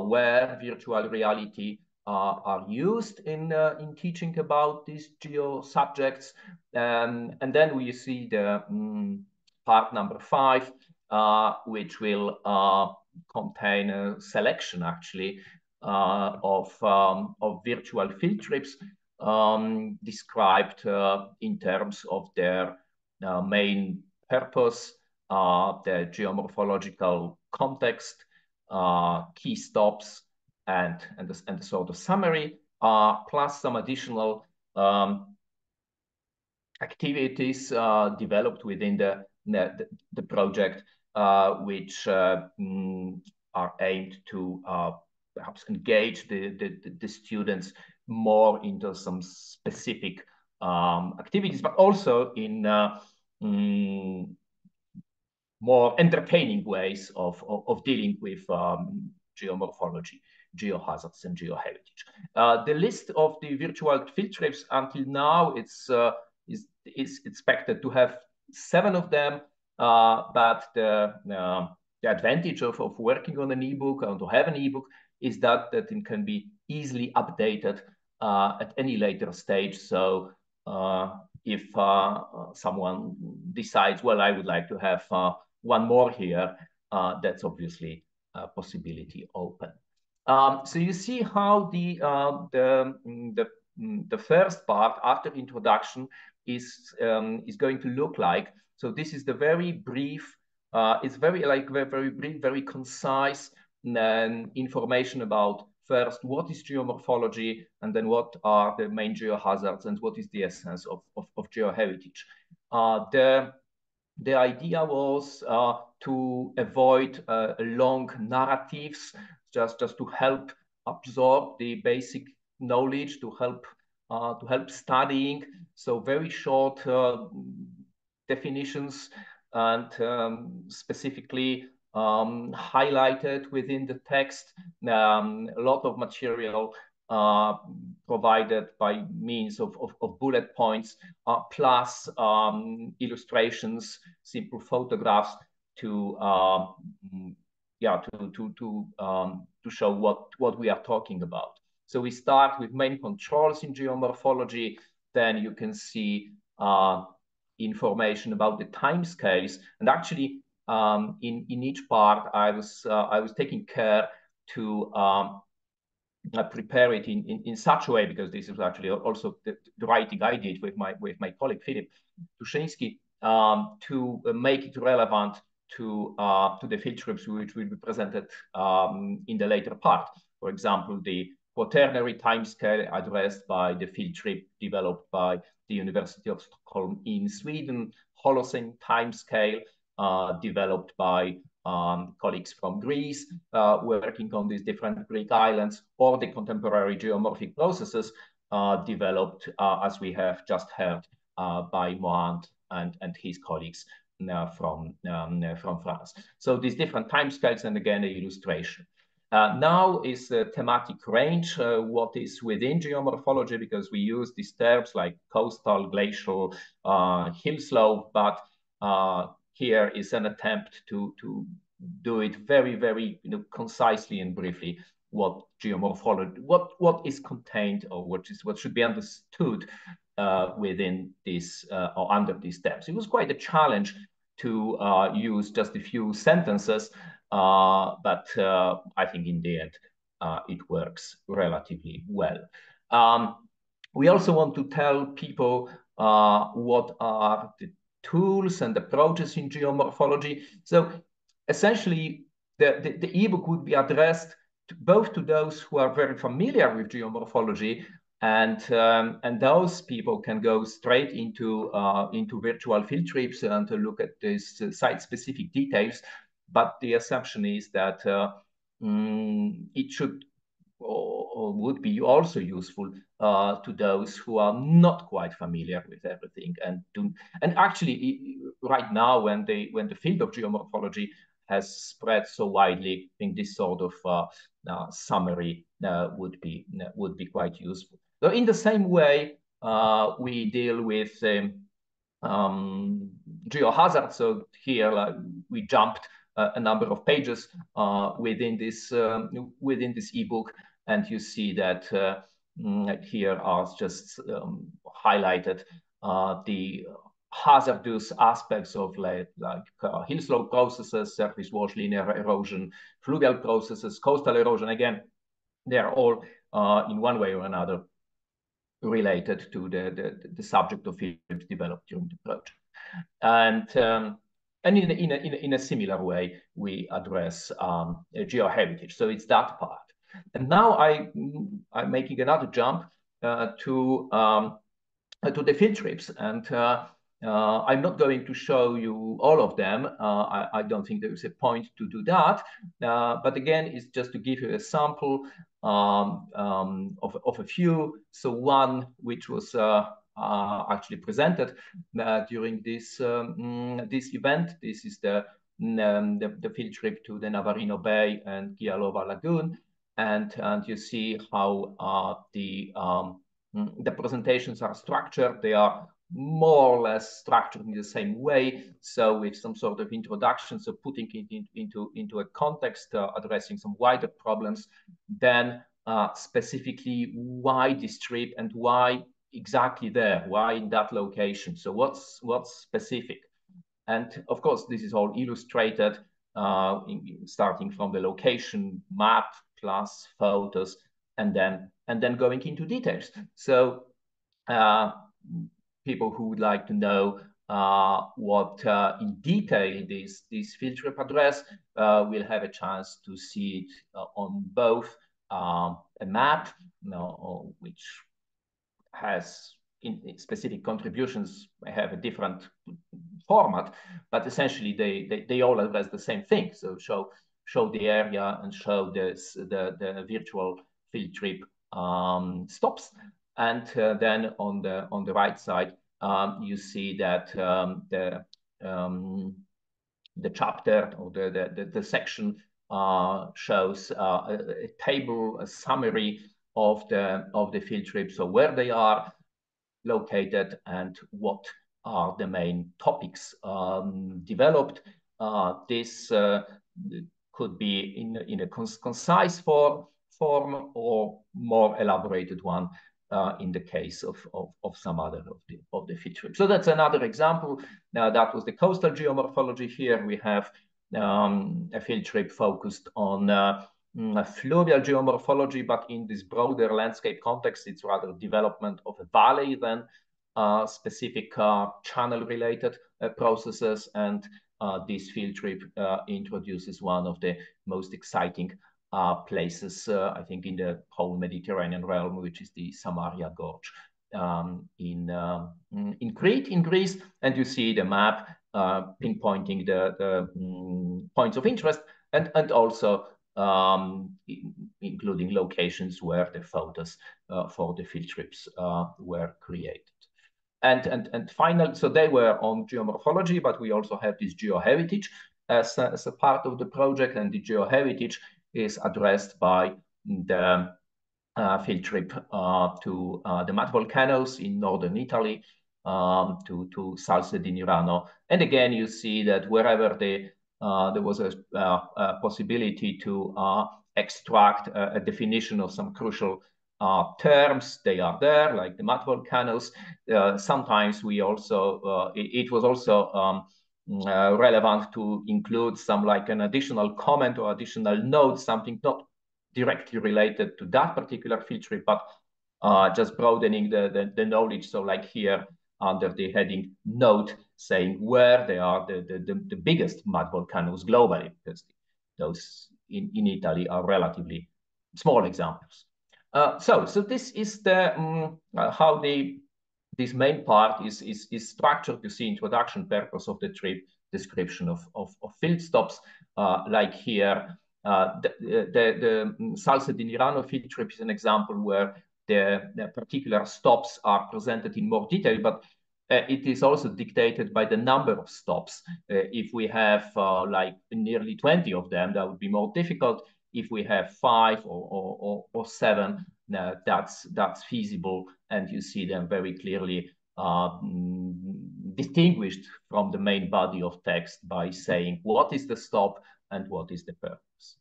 where virtual reality are used in teaching about these geo subjects. And then we see the part number 5, which will contain a selection, actually, of virtual field trips described in terms of their main purpose, the geomorphological context, key stops, and the sort of summary, plus some additional activities developed within the project, which are aimed to perhaps engage the students more into some specific activities, but also in more entertaining ways of dealing with geomorphology, geohazards, and geoheritage. The list of the virtual field trips until now is expected to have 7 of them, but the advantage of working on an ebook and to have an ebook is that it can be easily updated at any later stage. So if someone decides, well, I would like to have one more here, that's obviously a possibility open. So you see how the first part after introduction is going to look like. So this is the very brief. It's very brief, very concise information about first what is geomorphology, and then what are the main geohazards, and what is the essence of geoheritage. The idea was to avoid long narratives, just to help absorb the basic knowledge, to help studying. So very short definitions, and specifically highlighted within the text. A lot of material provided by means of bullet points, plus illustrations, simple photographs to show what we are talking about. So we start with main controls in geomorphology. Then you can see information about the timescales, and actually in each part I was taking care to prepare it in such a way, because this is actually also the writing I did with my colleague Philip Tuszyński, to make it relevant to the field trips which will be presented in the later part. For example, the quaternary timescale addressed by the field trip developed by the University of Stockholm in Sweden, Holocene timescale developed by colleagues from Greece working on these different Greek islands, or the contemporary geomorphic processes developed, as we have just heard, by Moand and his colleagues from France. So these different timescales, and again, an illustration. Now is a thematic range, what is within geomorphology, because we use these terms like coastal, glacial, hill slope, but here is an attempt to do it very, very concisely and briefly what geomorphology, what is contained, or what should be understood within this or under these steps. It was quite a challenge to use just a few sentences, but I think in the end it works relatively well. We also want to tell people what are the tools and approaches in geomorphology. So essentially, the ebook would be addressed both to those who are very familiar with geomorphology, and those people can go straight into virtual field trips and to look at these site-specific details. But the assumption is that it should or would be also useful to those who are not quite familiar with everything, and actually right now when the field of geomorphology has spread so widely, I think this sort of summary would be quite useful. So in the same way, we deal with geohazards. So here we jumped a number of pages within this ebook, and you see that here are just highlighted the hazardous aspects of like hill slope processes, surface wash, linear erosion, fluvial processes, coastal erosion. Again, they are all in one way or another related to the subject of field developed during the project. And in a similar way, we address geoheritage. So it's that part. And now I'm making another jump to the field trips. And I'm not going to show you all of them. I don't think there is a point to do that. But again, it's just to give you a sample of a few. So one which was actually presented during this this event. This is the field trip to the Navarino Bay and Gialova Lagoon, and you see how the presentations are structured. They are more or less structured in the same way. So with some sort of introduction, so putting it into a context, addressing some wider problems, then specifically why this trip and why exactly there, why in that location. So what's specific? And of course, this is all illustrated starting from the location map plus photos, and then going into details. So people who would like to know what in detail this field trip address will have a chance to see it on both a map, which has in specific contributions have a different format, but essentially they all address the same thing. So show the area and show the virtual field trip stops, and then on the right side you see that the chapter or the section shows a table, a summary of the field trip, so where they are located and what are the main topics developed. This could be in a concise form or more elaborated one in the case of some other of the field trip. So that's another example. Now that was the coastal geomorphology. Here we have a field trip focused on fluvial geomorphology, but in this broader landscape context, it's rather development of a valley than specific channel-related processes. And this field trip introduces one of the most exciting places, I think, in the whole Mediterranean realm, which is the Samaria Gorge in Crete, in Greece. And you see the map pinpointing the points of interest, and also including locations where the photos for the field trips were created. And final, so they were on geomorphology, but we also have this geoheritage as a part of the project, and the geoheritage is addressed by the field trip to the mud volcanoes in northern Italy, to Salse di Nirano. And again, you see that wherever there was a possibility to extract a definition of some crucial terms, they are there, like the mud volcanoes. Sometimes we also, it was also relevant to include some like an additional comment or additional note, something not directly related to that particular field trip, but just broadening the knowledge. So like here under the heading note, saying where they are the biggest mud volcanoes globally, because those in Italy are relatively small examples. So this is the how this main part is structured. You see, introduction, purpose of the trip, description of field stops, like here. The Salse di Nirano field trip is an example where the particular stops are presented in more detail, but it is also dictated by the number of stops. If we have like nearly 20 of them, that would be more difficult. If we have 5 or 7, that's feasible, and you see them very clearly distinguished from the main body of text by saying what is the stop and what is the purpose.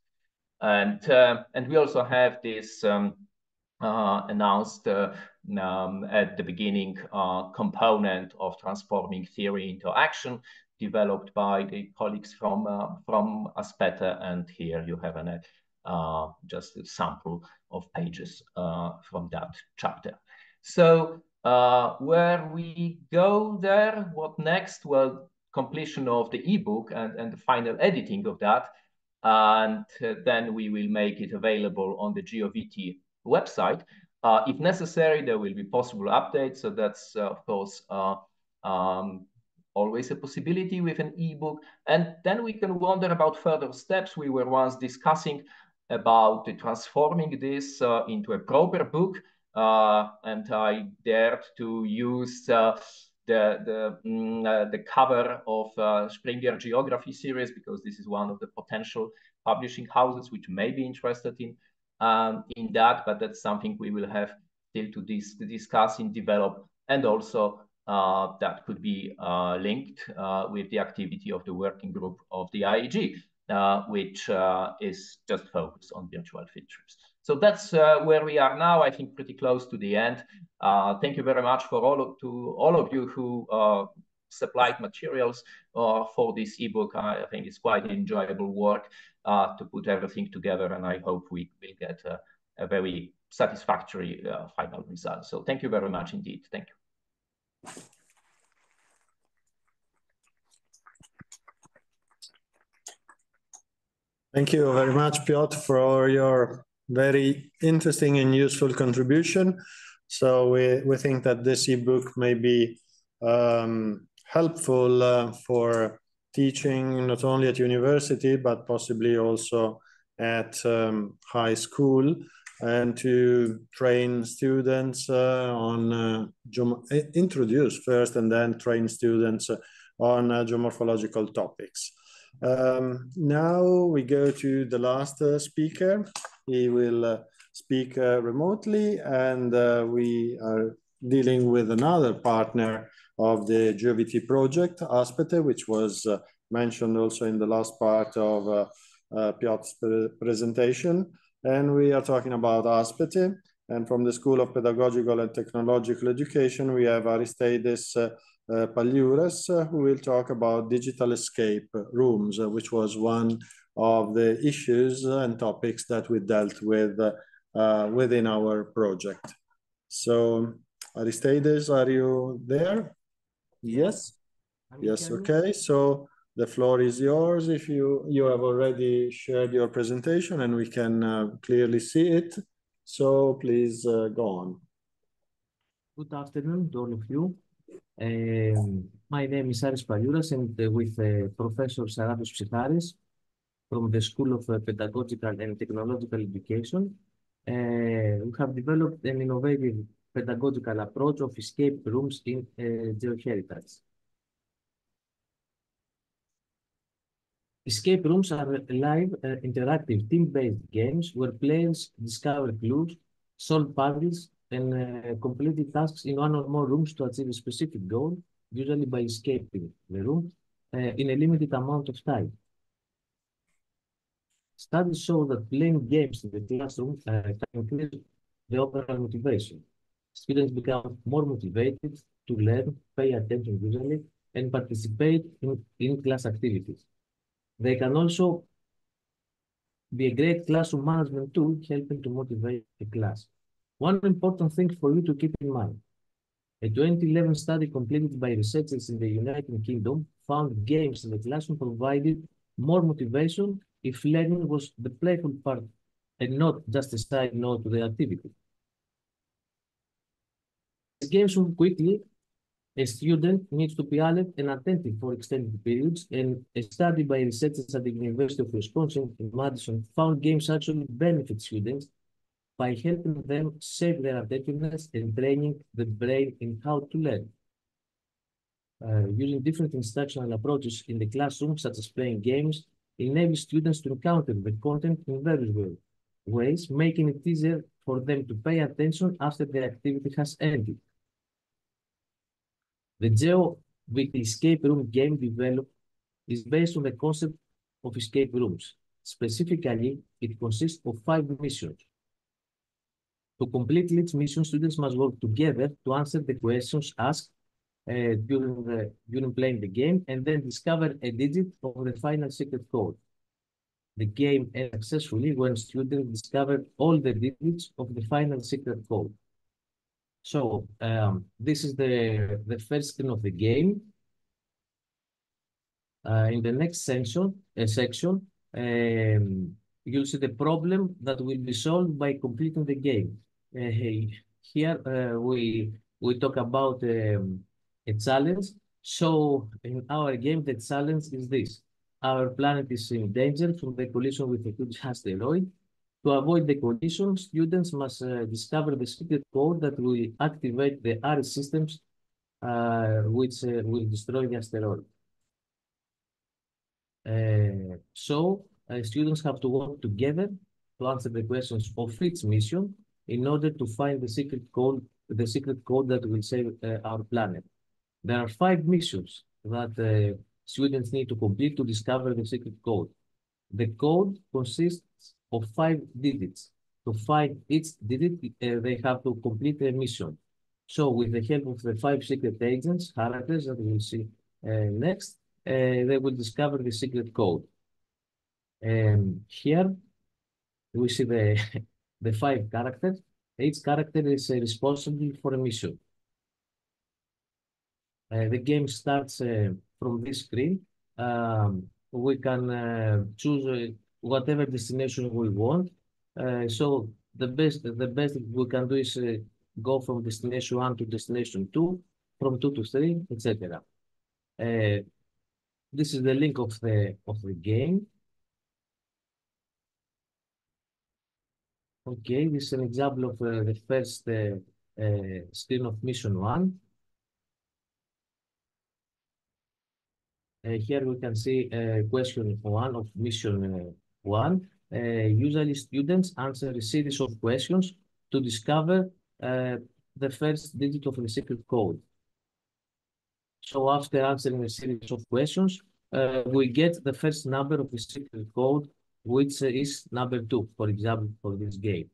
And we also have this announced at the beginning component of transforming theory into action, developed by the colleagues from Aspeta. And here you have just a sample of pages from that chapter. So where we go there, what next? Well, completion of the ebook and the final editing of that. And then we will make it available on the GeoVT website. If necessary, there will be possible updates. So that's, of course, always a possibility with an ebook. And then we can wonder about further steps. We were once discussing about transforming this into a proper book. And I dared to use the cover of Springer Geography series, because this is one of the potential publishing houses which may be interested in that, but that's something we will have still to discuss and develop. And also that could be linked with the activity of the working group of the IEG, which is just focused on virtual field trips. So that's where we are now, I think pretty close to the end. Thank you very much for all of you who supplied materials for this ebook. I think it's quite enjoyable work to put everything together, and I hope we will get a very satisfactory final result. So thank you very much indeed. Thank you. Thank you very much, Piotr, for your very interesting and useful contribution. So we think that this ebook may be helpful for teaching not only at university, but possibly also at high school, and to train students introduce first and then train students on geomorphological topics. Now we go to the last speaker. He will speak remotely, and we are dealing with another partner of the GeoVT project, Aspete, which was mentioned also in the last part of Piotr's presentation. And we are talking about Aspete. And from the School of Pedagogical and Technological Education, we have Aristides Paliouras, who will talk about digital escape rooms, which was one of the issues and topics that we dealt with within our project. So, Aristides, are you there? Yes? Yes, okay. So the floor is yours if you have already shared your presentation and we can clearly see it. So please go on. Good afternoon to all of you. My name is Aris Paliouras, and with Professor Sarados Psicharis from the School of Pedagogical and Technological Education, we have developed an innovative pedagogical approach of escape rooms in geoheritage. Escape rooms are live, interactive, team-based games where players discover clues, solve puzzles, and complete tasks in one or more rooms to achieve a specific goal, usually by escaping the room in a limited amount of time. Studies show that playing games in the classroom can increase the overall motivation. Students become more motivated to learn, pay attention usually, and participate in class activities. They can also be a great classroom management tool, helping to motivate the class. One important thing for you to keep in mind: a 2011 study completed by researchers in the United Kingdom found games in the classroom provided more motivation if learning was the playful part and not just a side note to the activity. As games move quickly, a student needs to be alert and attentive for extended periods, and a study by researchers at the University of Wisconsin in Madison found games actually benefit students by helping them save their attentiveness and training the brain in how to learn. Using different instructional approaches in the classroom, such as playing games, enables students to encounter the content in various ways, making it easier for them to pay attention after the activity has ended. The GeoVT escape room game developed is based on the concept of escape rooms. Specifically, it consists of 5 missions. To complete each mission, students must work together to answer the questions asked during playing the game, and then discover a digit of the final secret code. The game ends successfully when students discover all the digits of the final secret code. So this is the first screen of the game. In the next section, you'll see the problem that will be solved by completing the game. Here we talk about a challenge. So in our game, the challenge is this. Our planet is in danger from the collision with a huge asteroid. To avoid the collision, students must discover the secret code that will activate the RE systems, which will destroy the asteroid. Students have to work together to answer the questions of each mission in order to find the secret code that will save our planet. There are 5 missions that students need to complete to discover the secret code. The code consists of 5 digits. To find each digit, they have to complete a mission. So with the help of the 5 secret agents, characters that we'll see next, they will discover the secret code. Here we see the, the 5 characters. Each character is responsible for a mission. The game starts from this screen. We can choose whatever destination we want. So the best we can do is go from destination 1 to destination 2, from 2 to 3, etc. This is the link of the game. Okay, this is an example of the first screen of mission 1. Here we can see question 1 of mission 1. Usually students answer a series of questions to discover the first digit of the secret code. So after answering a series of questions, we get the first number of the secret code, which is number 2, for example, for this game.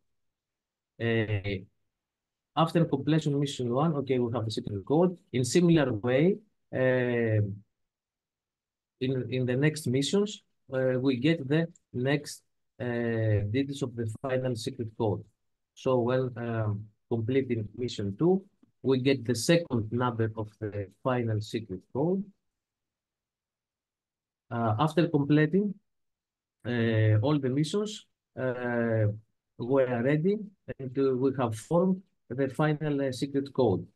After completion of mission 1, okay, we have the secret code. In similar way, in the next missions, we get the next digits of the final secret code. So when completing mission 2, we get the second number of the final secret code. After completing all the missions, we are ready and we have formed the final secret code.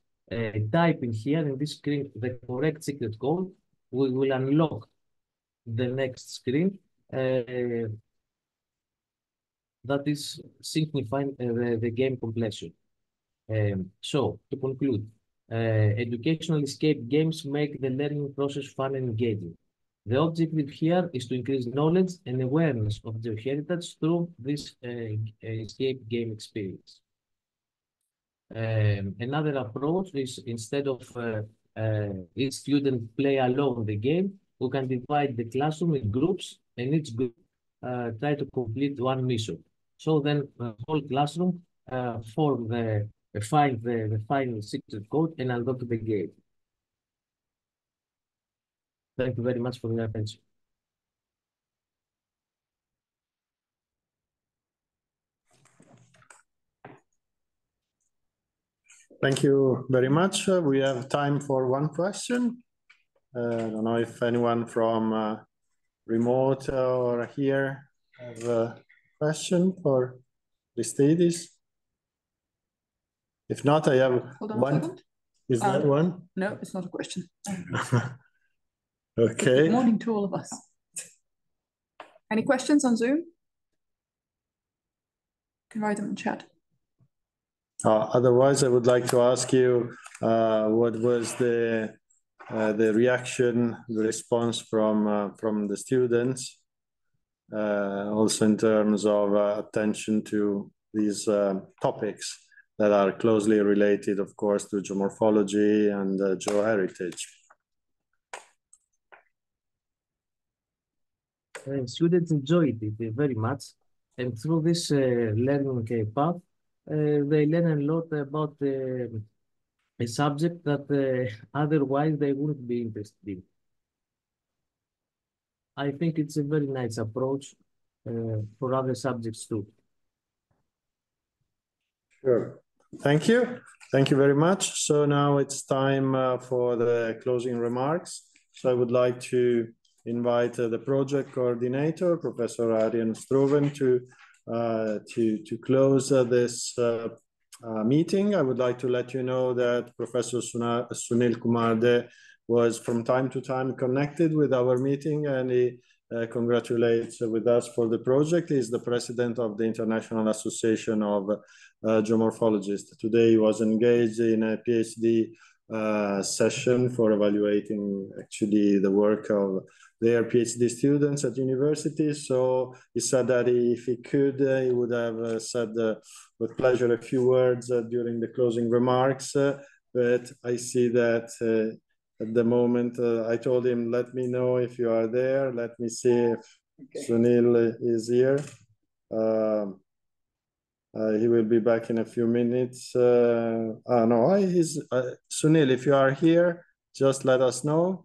Typing here in this screen the correct secret code, we will unlock the next screen that is signifying the game completion. So to conclude, educational escape games make the learning process fun and engaging. The objective here is to increase knowledge and awareness of their heritage through this escape game experience. Another approach is instead of each student play alone the game, we can divide the classroom in groups and each group try to complete one mission. So then the whole classroom find the final secret code and unlock the game. Thank you very much for your attention. Thank you very much. We have time for one question. I don't know if anyone from remote or here have a question for Aristides. If not, I have one. Is that one? No, it's not a question. Okay. Good morning to all of us. Any questions on Zoom? You can write them in chat. Otherwise, I would like to ask you what was the reaction, the response from the students, also in terms of attention to these topics that are closely related, of course, to geomorphology and geoheritage. Students enjoyed it very much, and through this learning path, they learn a lot about a subject that otherwise they wouldn't be interested in. I think it's a very nice approach for other subjects too. Sure. Thank you. Thank you very much. So now it's time for the closing remarks. So I would like to invite the project coordinator, Professor Arjen Stroven, to close this meeting. I would like to let you know that Professor Sunil Kumar was from time to time connected with our meeting, and he congratulates with us for the project. He's the president of the International Association of Geomorphologists. Today he was engaged in a PhD session for evaluating actually the work of their PhD students at universities. So he said that if he could, he would have said with pleasure a few words during the closing remarks. But I see that at the moment, I told him, let me know if you are there. Let me see if Sunil is here. He will be back in a few minutes. No, he's Sunil, if you are here, just let us know.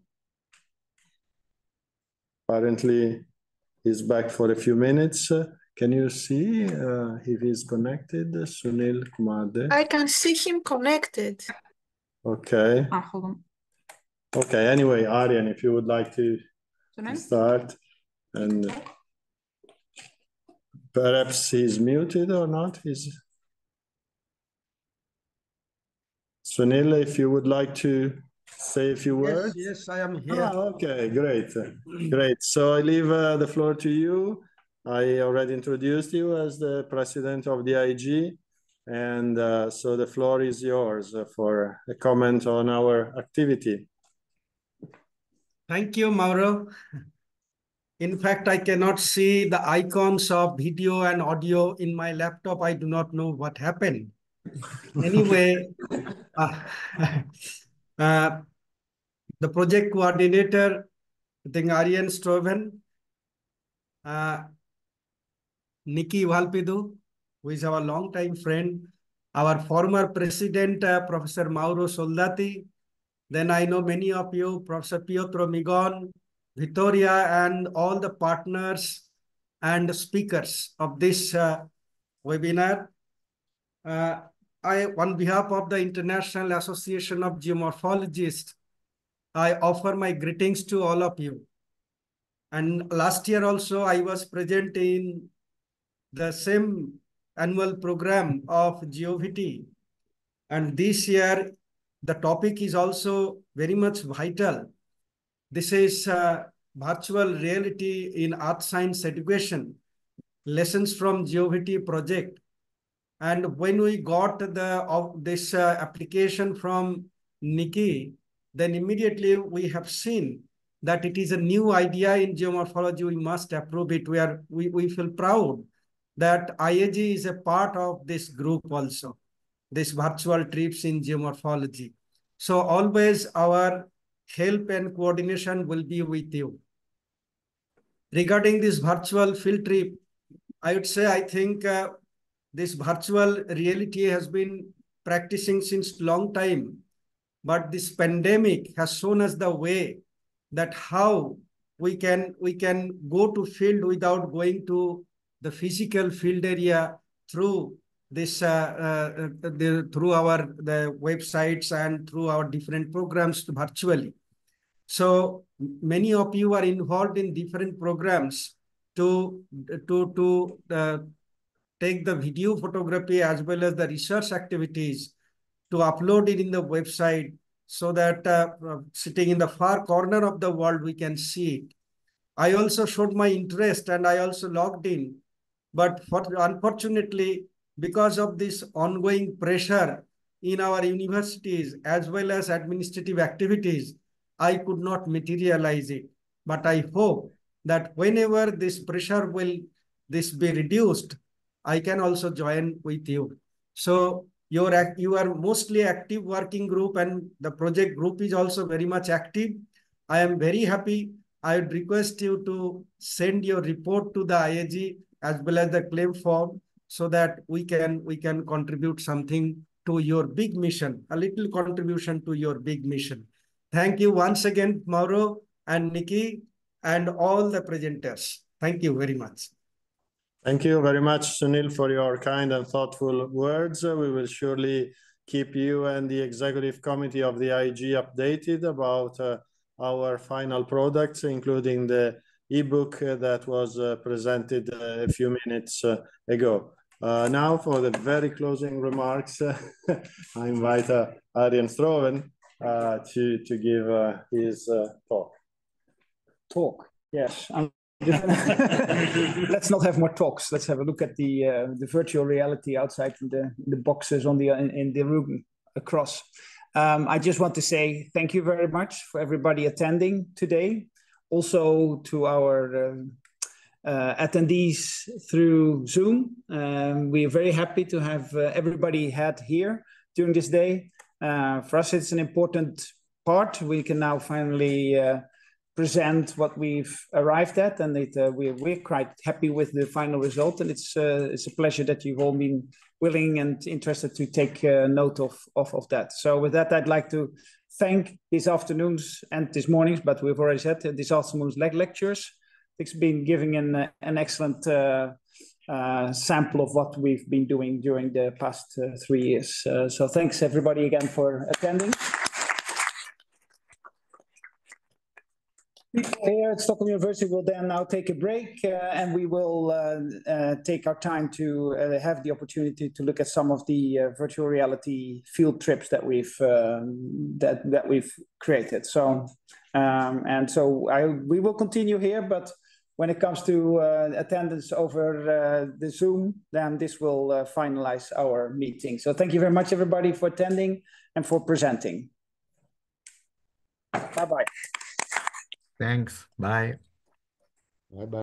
Apparently, he's back for a few minutes. Can you see if he's connected, Sunil Kumar? I can see him connected. Okay. Hold on. Okay, anyway, Aryan, if you would like to start, and perhaps he's muted or not. Sunil, if you would like to say a few words. Yes, I am here. Okay, great. Great. So I leave the floor to you. I already introduced you as the president of the IG. And so the floor is yours for a comment on our activity. Thank you, Mauro. In fact, I cannot see the icons of video and audio in my laptop. I do not know what happened. Anyway, the project coordinator, I think Aryan Stroven, Nikki Valpidu, who is our longtime friend, our former president, Professor Mauro Soldati. Then I know many of you, Professor Pietro Migon, Vittoria, and all the partners and speakers of this webinar. On behalf of the International Association of Geomorphologists, I offer my greetings to all of you. And last year also, I was present in the same annual program of GeoVT. And this year, the topic is also very much vital. This is virtual reality in earth science education, lessons from GeoVT project. And when we got this application from Nikki, then immediately we have seen that it is a new idea in geomorphology. We must approve it. We feel proud that IAG is a part of this group also, this virtual trips in geomorphology. So always our help and coordination will be with you. Regarding this virtual field trip, I would say I think this virtual reality has been practicing since long time, but this pandemic has shown us the way that how we can go to field without going to the physical field area through this through the websites and through our different programs virtually. So many of you are involved in different programs to take the video photography as well as the research activities to upload it in the website so that sitting in the far corner of the world, we can see it. I also showed my interest and I also logged in. But unfortunately, because of this ongoing pressure in our universities as well as administrative activities, I could not materialize it. But I hope that whenever this pressure will be reduced, I can also join with you. So you are mostly active working group and the project group is also very much active. I am very happy. I would request you to send your report to the IAG as well as the claim form so that we can contribute something to your big mission, a little contribution to your big mission. Thank you once again, Mauro and Nikki and all the presenters. Thank you very much. Thank you very much, Sunil, for your kind and thoughtful words. We will surely keep you and the executive committee of the IG updated about our final products, including the ebook that was presented a few minutes ago. Now for the very closing remarks, I invite Arjen Stroven to give his talk. Talk, yes. Let's not have more talks. Let's have a look at the virtual reality outside in the boxes on in the room across. I just want to say thank you very much for everybody attending today. Also to our attendees through Zoom. We are very happy to have everybody here during this day. For us, it's an important part. We can now finally present what we've arrived at, and we're quite happy with the final result. And it's a pleasure that you've all been willing and interested to take note of that. So with that, I'd like to thank this afternoon's and this morning's, but we've already said this afternoon's lectures. It's been giving an excellent sample of what we've been doing during the past 3 years. So thanks everybody again for attending. People here at Stockholm University will then now take a break and we will take our time to have the opportunity to look at some of the virtual reality field trips that we've created. So we will continue here, but when it comes to attendance over the Zoom, then this will finalize our meeting. So thank you very much, everybody, for attending and for presenting. Bye-bye. Thanks. Bye. Bye-bye.